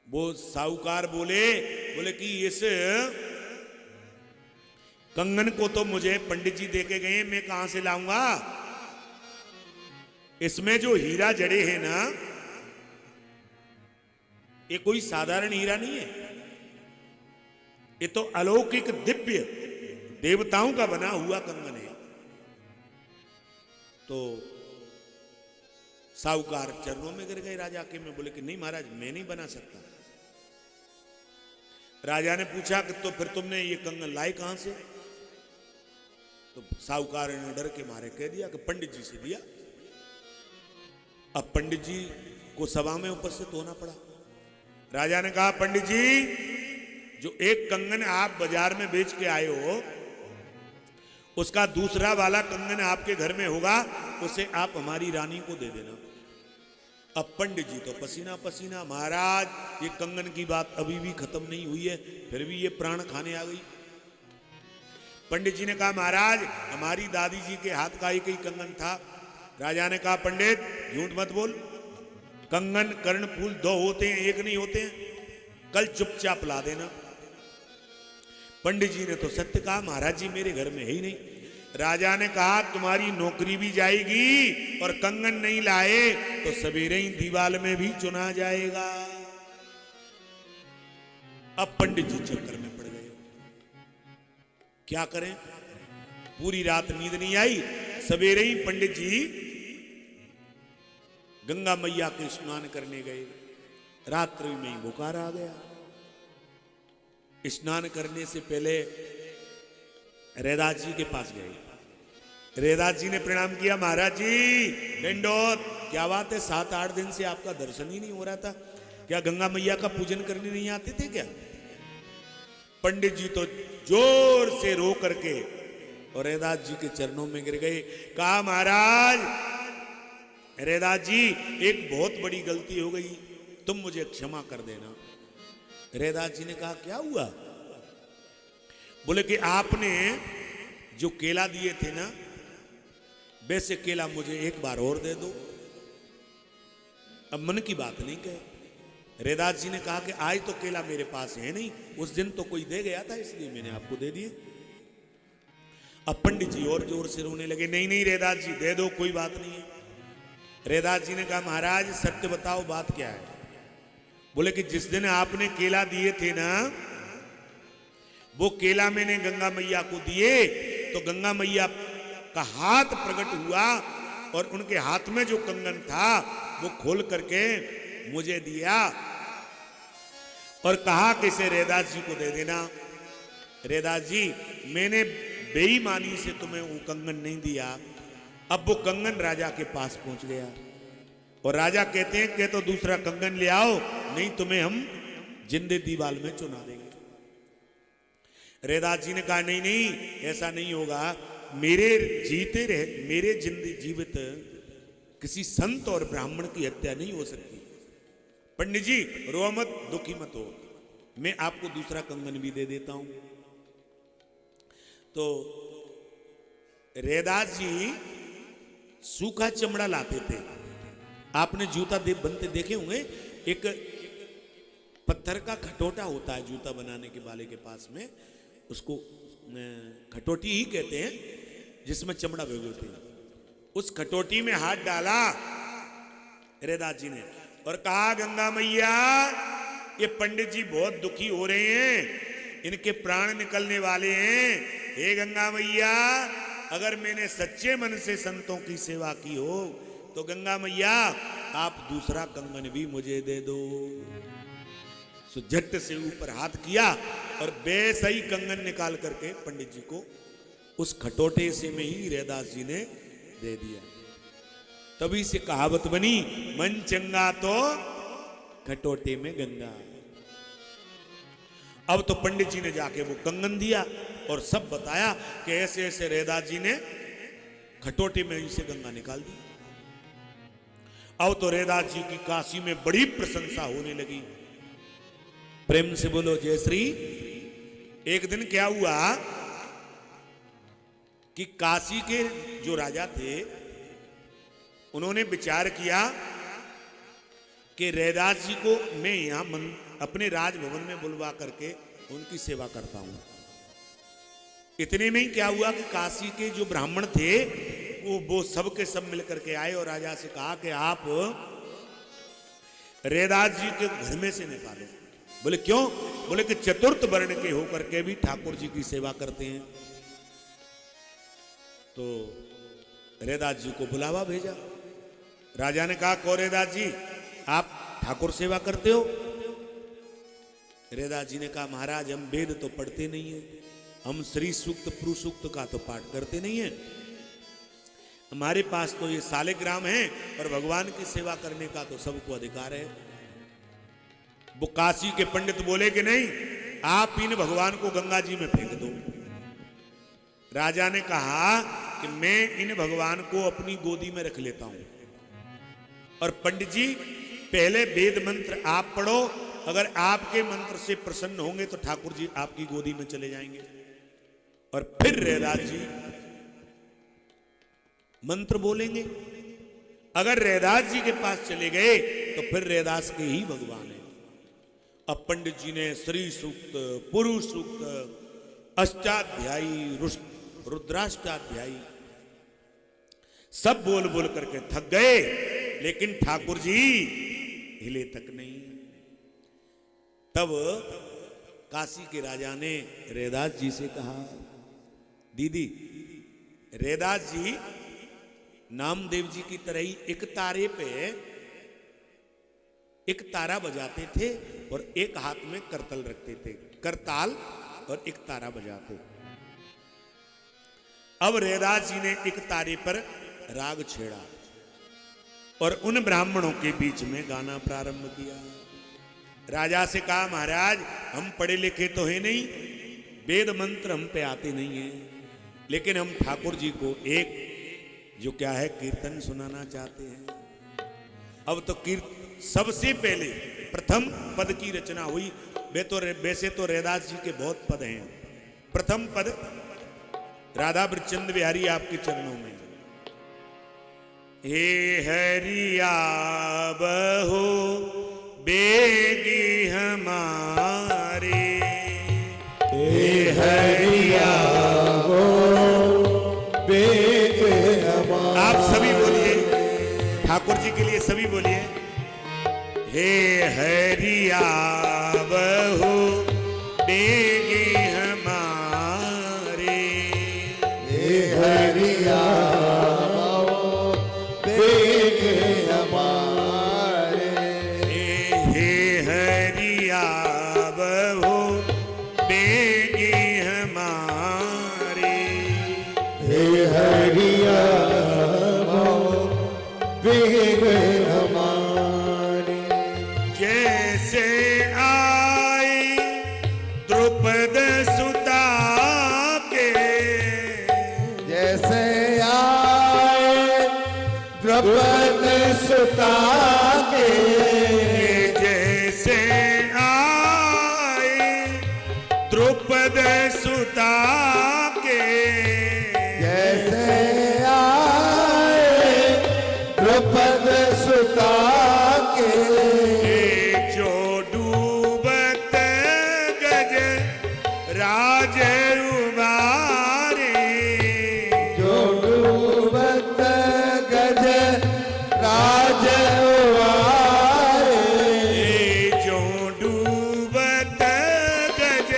वो साहूकार बोले कि इस कंगन को तो मुझे पंडित जी देके गए, मैं कहां से लाऊंगा? इसमें जो हीरा जड़े हैं ना, ये कोई साधारण हीरा नहीं है, ये तो अलौकिक दिव्य देवताओं का बना हुआ कंगन है। तो साहूकार चरणों में गिर गए राजा के में। बोले कि नहीं महाराज मैं नहीं बना सकता। राजा ने पूछा कि तो फिर तुमने ये कंगन लाए कहां से? तो साहूकार ने डर के मारे कह दिया कि पंडित जी से दिया। अब पंडित जी को सभा में उपस्थित होना पड़ा। राजा ने कहा पंडित जी जो एक कंगन आप बाजार में बेच के आए हो, उसका दूसरा वाला कंगन आपके घर में होगा, उसे आप हमारी रानी को दे देना। अब पंडित जी तो पसीना पसीना, महाराज ये कंगन की बात अभी भी खत्म नहीं हुई है, फिर भी ये प्राण खाने आ गई। पंडित जी ने कहा महाराज हमारी दादी जी के हाथ का एक ही कंगन था। राजा ने कहा पंडित झूठ मत बोल, कंगन कर्णफूल 2 होते हैं, एक नहीं होते हैं, कल चुपचाप ला देना। पंडित जी ने तो सत्य कहा, महाराज जी मेरे घर में है ही नहीं। राजा ने कहा तुम्हारी नौकरी भी जाएगी और कंगन नहीं लाए तो सवेरे ही दीवाल में भी चुना जाएगा। अब पंडित जी चक्कर में पड़ गए, क्या करें? पूरी रात नींद नहीं आई। सवेरे ही पंडित जी गंगा मैया के स्नान करने गए। रात्रि में ही बुखार आ गया। स्नान करने से पहले रैदास जी के पास गए। रैदास जी ने प्रणाम किया, महाराज जी दंडोत, क्या बात है 7-8 दिन से आपका दर्शन ही नहीं हो रहा था, क्या गंगा मैया का पूजन करने नहीं आते थे क्या? पंडित जी तो जोर से रो करके और रैदास जी के चरणों में गिर गए। कहा महाराज रैदास जी एक बहुत बड़ी गलती हो गई, तुम मुझे क्षमा कर देना। रैदास जी ने कहा क्या हुआ? बोले कि आपने जो केला दिए थे ना, वैसे केला मुझे एक बार और दे दो। अब मन की बात नहीं कहे। रैदास जी ने कहा कि आज तो केला मेरे पास है नहीं, उस दिन तो कोई दे गया था इसलिए मैंने आपको दे दिए। अब पंडित जी और जोर से रोने लगे। नहीं नहीं रैदास जी दे दो, कोई बात नहीं है। रैदास जी ने कहा महाराज सत्य बताओ बात क्या है? बोले कि जिस दिन आपने केला दिए थे ना, वो केला मैंने गंगा मैया को दिए तो गंगा मैया का हाथ प्रकट हुआ और उनके हाथ में जो कंगन था वो खोल करके मुझे दिया और कहा कि इसे रैदास जी को दे देना। रैदास जी मैंने बेईमानी से तुम्हें वो कंगन नहीं दिया। अब वो कंगन राजा के पास पहुंच गया और राजा कहते हैं कि तो दूसरा कंगन ले आओ, नहीं तुम्हें हम जिंदे दीवाल में चुना देंगे। रैदास जी ने कहा नहीं नहीं ऐसा नहीं होगा, मेरे जीते रहे मेरे जीवित किसी संत और ब्राह्मण की हत्या नहीं हो सकती। पंडित जी रो मत, दुखी मत हो, मैं आपको दूसरा कंगन भी दे देता हूं। तो रैदास जी सूखा चमड़ा लाते थे। आपने जूता बनते देखे होंगे, एक पत्थर का खटोटा होता है जूता बनाने के वाले के पास में, उसको खटोटी ही कहते हैं, जिसमें चमड़ा भिगोते हैं। उस खटोटी में हाथ डाला रैदास जी ने और कहा गंगा मैया ये पंडित जी बहुत दुखी हो रहे हैं, इनके प्राण निकलने वाले हैं। हे गंगा मैया अगर मैंने सच्चे मन से संतों की सेवा की हो तो गंगा मैया आप दूसरा कंगन भी मुझे दे दो। सो झट से ऊपर हाथ किया और वैसा ही कंगन निकाल करके पंडित जी को उस खटोटे से में ही रैदास जी ने दे दिया। तभी से कहावत बनी, मन चंगा तो खटोटे में गंगा। अब तो पंडित जी ने जाके वो कंगन दिया और सब बताया कि ऐसे ऐसे रैदास जी ने खटोटे में ही से गंगा निकाल दी। अब तो रैदास जी की काशी में बड़ी प्रशंसा होने लगी। प्रेम से बोलो जय श्री। एक दिन क्या हुआ कि काशी के जो राजा थे उन्होंने विचार किया कि रैदास जी को मैं यहां अपने राजभवन में बुलवा करके उनकी सेवा करता हूं। इतने में ही क्या हुआ कि काशी के जो ब्राह्मण थे वो सब के सब मिलकर के आए और राजा से कहा कि आप रैदास जी के घर में से निकालो। बोले क्यों? बोले कि चतुर्थ वर्ण के होकर के भी ठाकुर जी की सेवा करते हैं। तो रैदास जी को बुलावा भेजा। राजा ने कहा कौन रैदास जी आप ठाकुर सेवा करते हो? रैदास जी ने कहा महाराज हम वेद तो पढ़ते नहीं है, हम श्री सूक्त पुरुष सूक्त का तो पाठ करते नहीं है, हमारे पास तो ये सालिग्राम है और भगवान की सेवा करने का तो सबको अधिकार है। वो काशी के पंडित बोले कि नहीं आप इन भगवान को गंगा जी में फेंक दो। राजा ने कहा कि मैं इन भगवान को अपनी गोदी में रख लेता हूं और पंडित जी पहले वेद मंत्र आप पढ़ो, अगर आपके मंत्र से प्रसन्न होंगे तो ठाकुर जी आपकी गोदी में चले जाएंगे। और फिर रैदास जी मंत्र बोलेंगे। अगर रैदास जी के पास चले गए तो फिर रैदास के ही भगवान है। अब पंडित जी ने श्री सूक्त, पुरुष सूक्त, अष्टाध्यायी, रुद्राष्टाध्यायी सब बोल बोल करके थक गए, लेकिन ठाकुर जी हिले तक नहीं। तब काशी के राजा ने रैदास जी से कहा दीदी रैदास जी नामदेव जी की तरह ही एक तारे पे एक तारा बजाते थे और एक हाथ में करतल रखते थे, करताल और एक तारा बजाते। अब रैदास जी ने एक तारे पर राग छेड़ा और उन ब्राह्मणों के बीच में गाना प्रारंभ किया। राजा से कहा महाराज हम पढ़े लिखे तो हैं नहीं, वेद मंत्र हम पे आते नहीं हैं, लेकिन हम ठाकुर जी को एक जो क्या है कीर्तन सुनाना चाहते हैं। अब तो सबसे पहले प्रथम पद की रचना हुई। वैसे तो रैदास जी के बहुत पद हैं। प्रथम पद राधा ब्रजचंद बिहारी आपके चरणों में। हे हरिया बहो बेगी हमारे, हे हरिया वो बेग हमारे। आप सभी बोलिए, ठाकुर जी के लिए सभी बोलिए। हे हरिया बहो बेगी हमारे, हे हरिया वो बेग हमारे। हे हरिया बहो बेगी हमारे, हे हरिया वो बेग हमारे। जैसे आई द्रुपद सुता के, जैसे आए द्रुपद सुता के, जैसे आई द्रुपद सुता के, जैसे आए द्रुपद सुता के, जो डूबत गज राज उबारे, जो डूबत गज राज उबारे, जो डूबत गज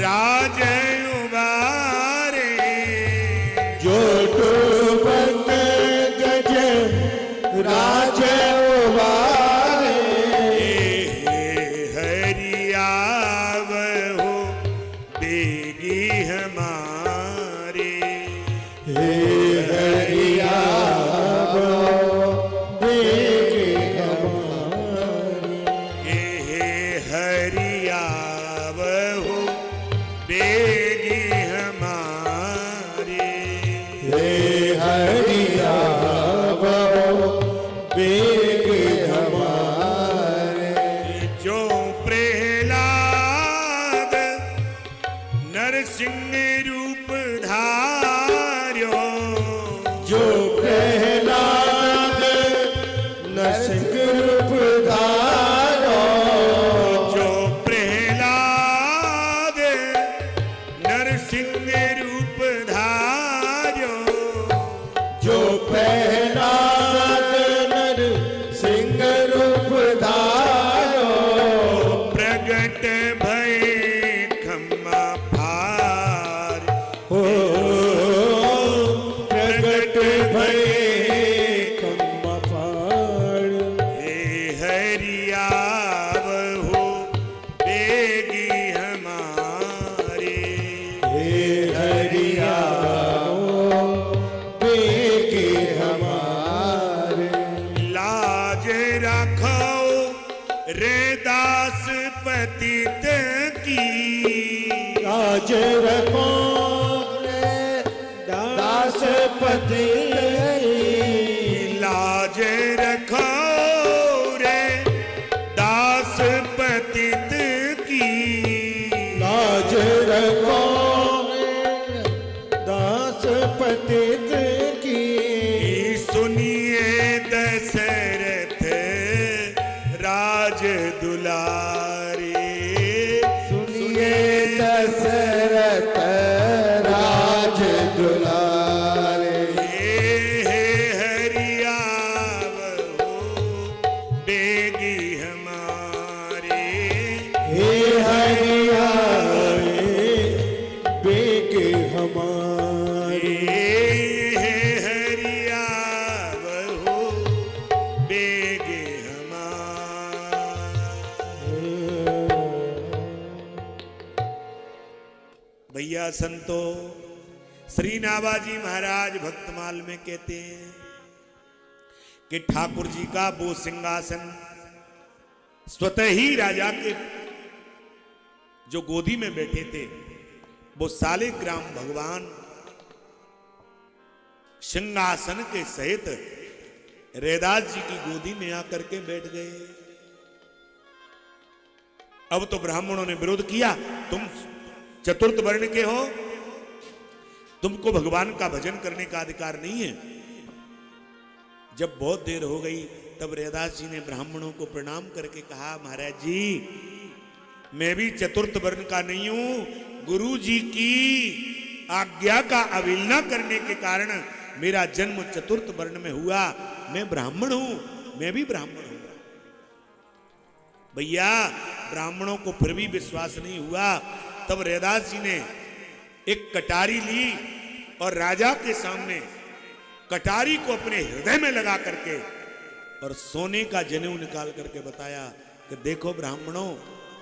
राज उबारे, जो डूबत गज राज उबारे। हरिया बहो बेगी हमारे, हे हरिया वो बेगी हमारे। हे हरिया बहो बेगी हमारे, हे हरिया वो बेगी हमारे। जो प्रहलाद नरसिंह रूप धार्यो, जो प्रहलाद नरसिंह रूप धारो, जो प्रहलाद नरसिंह रूप धार्यो, जो प्रहलाद नरसिंह रूप धारो, प्रगट भय खम्मा फार, हो प्रगट भये खम्मा फाड़। हे हरिया बहो बेगी हमारे, हे हरिया वो बेगी हमारे। लाज रखो रे दास पतित की, राज रखो रे दास पति, लाज रखो रे दास पतित की, लाज रखो रे दास पतित की। सुनिए दशरथ राज दुलारे, सुनिए दशरथ राज दुलारे। हे हरिया बहो बेगी हमारे, हे हरिया बेगी हमारे। हे हरिया बहो बेगी हमारे। भैया संतो, श्री नाभाजी महाराज भक्तमाल में कहते हैं कि ठाकुर जी का वो सिंहासन स्वतः ही राजा के जो गोदी में बैठे थे वो सालिग्राम भगवान सिंहासन के सहित रैदास जी की गोदी में आकर के बैठ गए। अब तो ब्राह्मणों ने विरोध किया, तुम चतुर्थ वर्ण के हो, तुमको भगवान का भजन करने का अधिकार नहीं है। जब बहुत देर हो गई तब रैदास जी ने ब्राह्मणों को प्रणाम करके कहा, महाराज जी मैं भी चतुर्थ वर्ण का नहीं हूं, गुरु जी की आज्ञा का अवहेलना करने के कारण मेरा जन्म चतुर्थ वर्ण में हुआ, मैं ब्राह्मण हूं, मैं भी ब्राह्मण हूं। भैया ब्राह्मणों को फिर भी विश्वास नहीं हुआ। तब रैदास जी ने एक कटारी ली और राजा के सामने कटारी को अपने हृदय में लगा करके और सोने का जनेऊ निकाल करके बताया कि देखो ब्राह्मणों,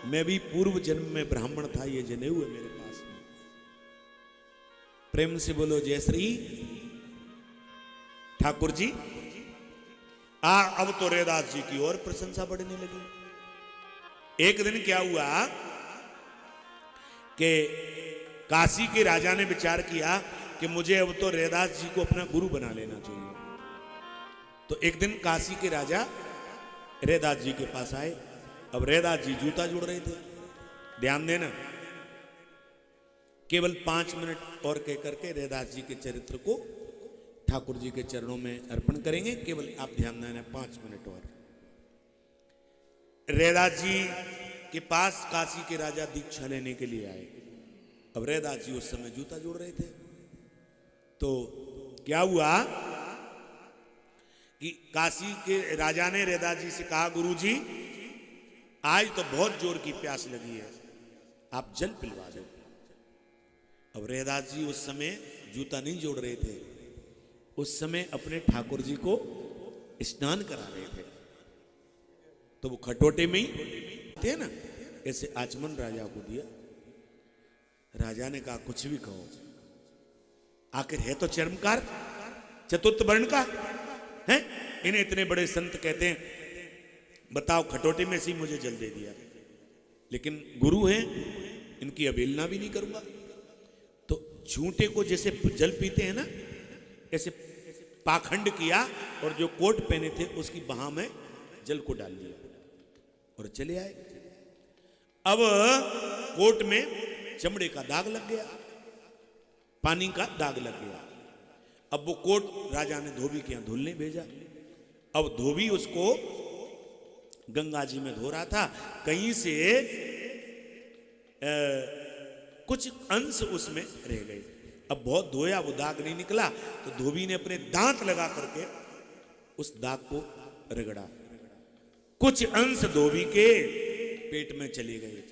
मैं भी पूर्व जन्म में ब्राह्मण था, ये जनेऊ है मेरे पास में। प्रेम से बोलो जय श्री ठाकुर जी। अब तो रैदास जी की और प्रशंसा बढ़ने लगी। एक दिन क्या हुआ कि काशी के राजा ने विचार किया कि मुझे अब तो रैदास जी को अपना गुरु बना लेना चाहिए। तो एक दिन काशी के राजा रैदास जी के पास आए। अब रैदास जी जूता जोड़ रहे थे। ध्यान देना, केवल 5 मिनट और कह करके रैदास जी के चरित्र को ठाकुर जी के चरणों में अर्पण करेंगे। केवल आप ध्यान देना, 5 मिनट और। रैदास जी के पास काशी के राजा दीक्षा लेने के लिए आए। अब रैदास जी उस समय जूता जोड़ रहे थे। तो क्या हुआ कि काशी के राजा ने रैदास जी से कहा, गुरुजी आज तो बहुत जोर की प्यास लगी है, आप जल पिलवा दो। अब रैदास जी उस समय जूता नहीं जोड़ रहे थे, उस समय अपने ठाकुर जी को स्नान करा रहे थे। तो वो खटोटे में ही थे ना, ऐसे आचमन राजा को दिया। राजा ने कहा कुछ भी कहो, आखिर है तो चर्मकार चतुर्थ वर्ण का है, इन्हें इतने बड़े संत कहते हैं, बताओ खटोटे में से ही मुझे जल दे दिया। लेकिन गुरु हैं, इनकी अवहेलना भी नहीं करूंगा। तो झूठे को जैसे जल पीते हैं ना, ऐसे पाखंड किया और जो कोट पहने थे उसकी बाह में जल को डाल दिया और चले आए। अब कोट में चमड़े का दाग लग गया, पानी का दाग लग गया। अब वो कोट राजा ने धोबी के यहां धुलने भेजा। अब धोबी उसको गंगा जी में धो रहा था, कहीं से कुछ अंश उसमें रह गए। अब बहुत धोया, वो दाग नहीं निकला, तो धोबी ने अपने दांत लगा करके उस दाग को रगड़ा। कुछ अंश धोबी के पेट में चले गए।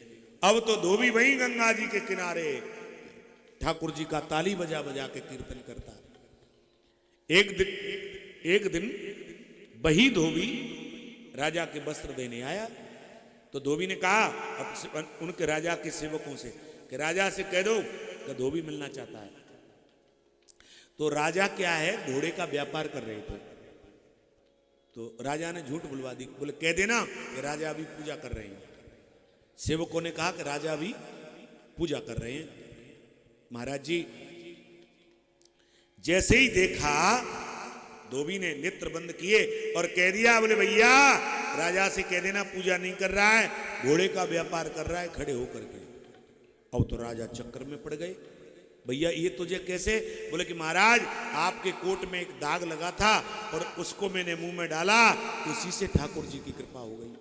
अब तो धोबी वहीं गंगा जी के किनारे ठाकुर जी का ताली बजा बजा के कीर्तन करता। एक दिन वही धोबी राजा के वस्त्र देने आया। तो धोबी ने कहा अब उनके राजा के सेवकों से कि राजा से कह दो कि धोबी मिलना चाहता है। तो राजा क्या है, घोड़े का व्यापार कर रहे थे। तो राजा ने झूठ बुलवा दी, बोले कह देना कि राजा अभी पूजा कर रहे हैं। सेवकों ने कहा कि राजा अभी पूजा कर रहे हैं। महाराज जी जैसे ही देखा, धोबी ने नेत्र बंद किए और कह दिया, बोले भैया राजा से कह देना पूजा नहीं कर रहा है, घोड़े का व्यापार कर रहा है खड़े होकर के। अब तो राजा चक्कर में पड़ गए, भैया ये तुझे कैसे? बोले कि महाराज आपके कोट में एक दाग लगा था और उसको मैंने मुंह में डाला, उसी से ठाकुर जी की कृपा हो गई।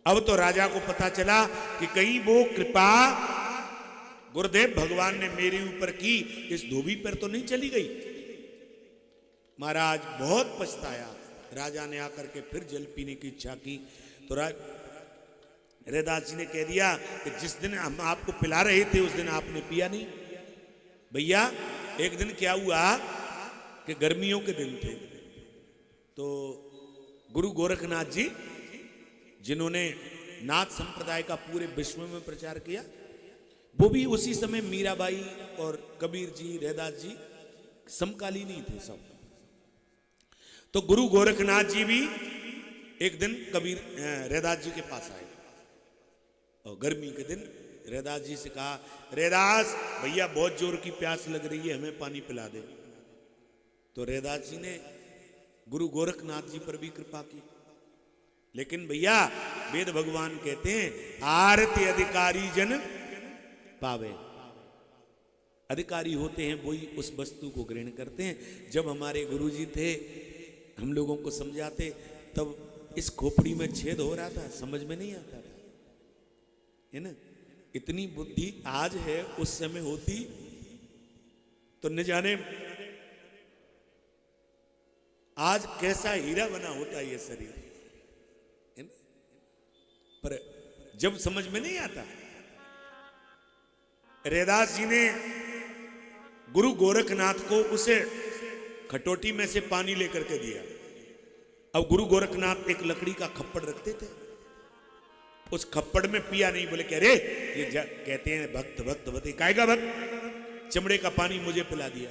अब तो राजा को पता चला कि कहीं वो कृपा गुरुदेव भगवान ने मेरे ऊपर की, इस धोबी पर तो नहीं चली गई। महाराज बहुत पछताया। राजा ने आकर के फिर जल पीने की इच्छा की तो रैदास जी ने कह दिया कि जिस दिन हम आपको पिला रहे थे उस दिन आपने पिया नहीं। भैया एक दिन क्या हुआ कि गर्मियों के दिन थे, तो गुरु गोरखनाथ जी जिन्होंने नाथ संप्रदाय का पूरे विश्व में प्रचार किया, वो भी उसी समय मीराबाई और कबीर जी, रैदास जी समकालीन ही थे सब। तो गुरु गोरखनाथ जी भी एक दिन कबीर रैदास जी के पास आए और गर्मी के दिन रैदास जी से कहा, रैदास भैया बहुत जोर की प्यास लग रही है, हमें पानी पिला दे। तो रैदास जी ने गुरु गोरखनाथ जी पर भी कृपा की। लेकिन भैया वेद भगवान कहते हैं आरती अधिकारी जन पावे, अधिकारी होते हैं वही उस वस्तु को ग्रहण करते हैं। जब हमारे गुरुजी थे हम लोगों को समझाते तब इस खोपड़ी में छेद हो रहा था, समझ में नहीं आता था, है ना। इतनी बुद्धि आज है, उस समय होती तो न जाने आज कैसा हीरा बना होता ये शरीर, है ना। पर जब समझ में नहीं आता, रैदास जी ने गुरु गोरखनाथ को उसे खटोटी में से पानी लेकर के दिया। अब गुरु गोरखनाथ एक लकड़ी का खप्पड़ रखते थे, उस खप्पड़ में पिया नहीं, बोले कह रे ये कहते हैं भक्त भक्त भक्त कायगा भक्त, चमड़े का पानी मुझे पिला दिया।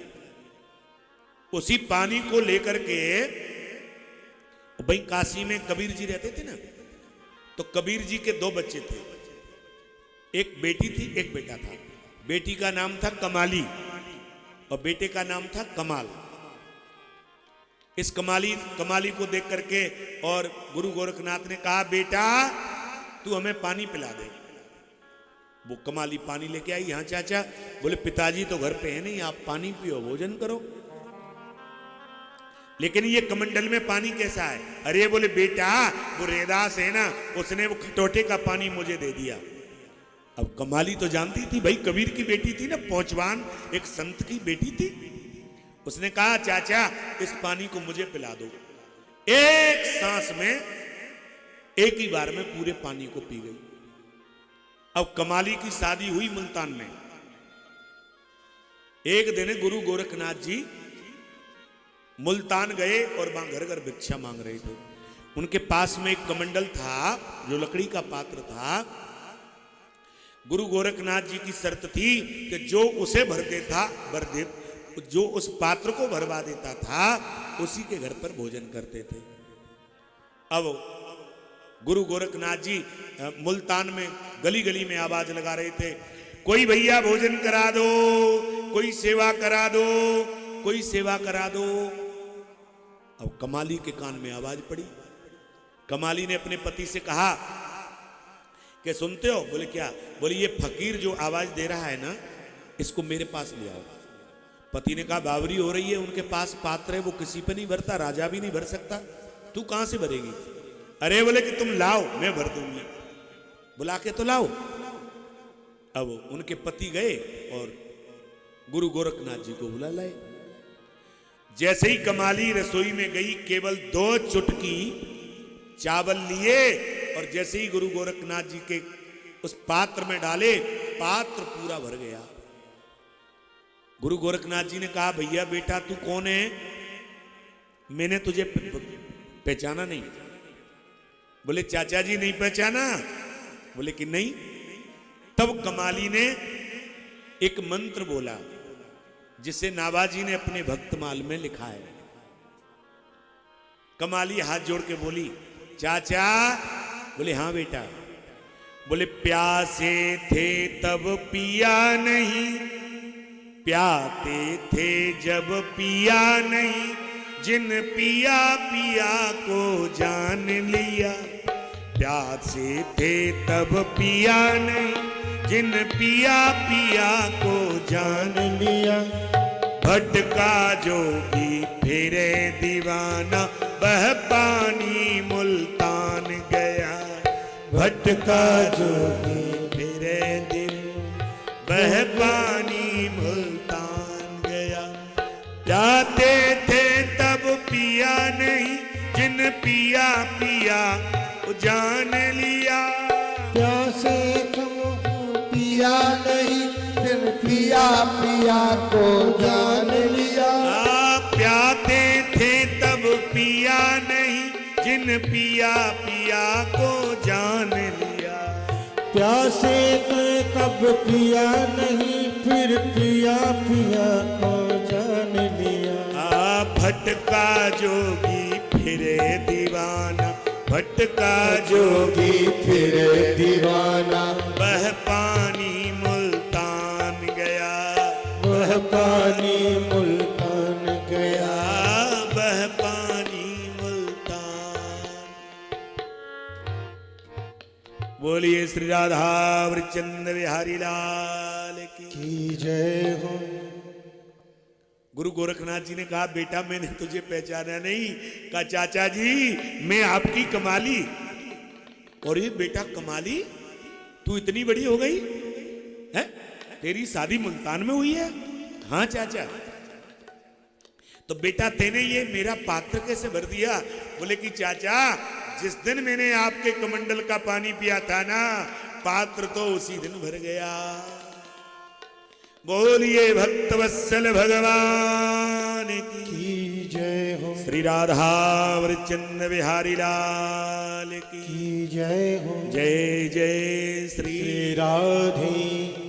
उसी पानी को लेकर के भाई काशी में कबीर जी रहते थे ना, तो कबीर जी के दो बच्चे थे, एक बेटी थी एक बेटा था। बेटी का नाम था कमाली और बेटे का नाम था कमाल। इस कमाली को देख करके और गुरु गोरखनाथ ने कहा, बेटा तू हमें पानी पिला दे। वो कमाली पानी लेके आई। यहां चाचा बोले पिताजी तो घर पे है नहीं, आप पानी पियो भोजन करो। लेकिन ये कमंडल में पानी कैसा है? अरे बोले बेटा वो रैदास है ना, उसने वो खटोटे का पानी मुझे दे दिया। अब कमाली तो जानती थी भाई, कबीर की बेटी थी ना, पहुंचवान एक संत की बेटी थी। उसने कहा चाचा इस पानी को मुझे पिला दो। एक सांस में एक ही बार में पूरे पानी को पी गई। अब कमाली की शादी हुई मुल्तान में। एक दिन गुरु गोरखनाथ जी मुल्तान गए और वहां घर घर भिक्षा मांग रहे थे। उनके पास में एक कमंडल था जो लकड़ी का पात्र था। गुरु गोरखनाथ जी की शर्त थी कि जो उसे भर दे जो उस पात्र को भरवा देता था उसी के घर पर भोजन करते थे। अब गुरु गोरखनाथ जी मुल्तान में गली गली में आवाज लगा रहे थे, कोई भैया भोजन करा दो, कोई सेवा करा दो, कोई सेवा करा दो। अब कमाली के कान में आवाज पड़ी। कमाली ने अपने पति से कहा कि सुनते हो? बोले क्या? बोले ये फकीर जो आवाज दे रहा है ना, इसको मेरे पास ले आओ। पति ने कहा बावरी हो रही है, उनके पास पात्र है, वो किसी पे नहीं भरता, राजा भी नहीं भर सकता, तू कहां से भरेगी? अरे बोले कि तुम लाओ मैं भर दूंगी, बुला के तो लाओ। अब उनके पति गए और गुरु गोरखनाथ जी को बुला लाए। जैसे ही कमाली रसोई में गई, केवल 2 चुटकी चावल लिए और जैसे ही गुरु गोरखनाथ जी के उस पात्र में डाले, पात्र पूरा भर गया। गुरु गोरखनाथ जी ने कहा भैया बेटा तू कौन है? मैंने तुझे पहचाना नहीं। बोले चाचा जी नहीं पहचाना? बोले कि नहीं। तब कमाली ने एक मंत्र बोला जिसे नाभाजी ने अपने भक्तमाल में लिखा है। कमाली हाथ जोड़ के बोली चाचा। बोले हाँ बेटा। बोले प्यासे थे तब पिया नहीं, प्याते थे जब पिया नहीं, जिन पिया पिया को जान लिया। प्यासे थे तब पिया नहीं, जिन पिया पिया को जान लिया। भटका जोगी फिरे दीवाना, बह पानी मुल्तान गया। भटका जोगी फिरे दीवाना, बह पानी मुल्तान गया। जाते थे तब पिया नहीं, जिन पिया पिया जान लिया। प्यासे पिया नहीं, जिन पिया पिया को जान लिया। प्याते थे तब पिया नहीं, जिन पिया पिया को जान लिया। प्यासे थे तब पिया नहीं, फिर पिया पिया को जान लिया। भटका जोगी फिरे दीवाना, भटका जोगी जोगी फिर दीवाना, वह पानी मुल्तान गया, वह पानी मुल्तान गया। वह पानी मुल्तान। बोलिए श्री राधा वृचंद्र बिहारी लाल की जय हो। गुरु गोरखनाथ जी ने कहा, बेटा मैंने तुझे पहचाना नहीं। कहा, चाचा जी मैं आपकी कमाली। और ये बेटा कमाली, तू इतनी बड़ी हो गई है? तेरी शादी मुल्तान में हुई है? हाँ चाचा। तो बेटा तेने ये मेरा पात्र कैसे भर दिया? बोले कि चाचा जिस दिन मैंने आपके कमंडल का पानी पिया था ना, पात्र तो उसी दिन भर गया। बोलिए भक्तवत्सल भगवान की जय हो। श्री राधा वृचंद्र बिहारी लाल की जय हो। जय जय श्री राधे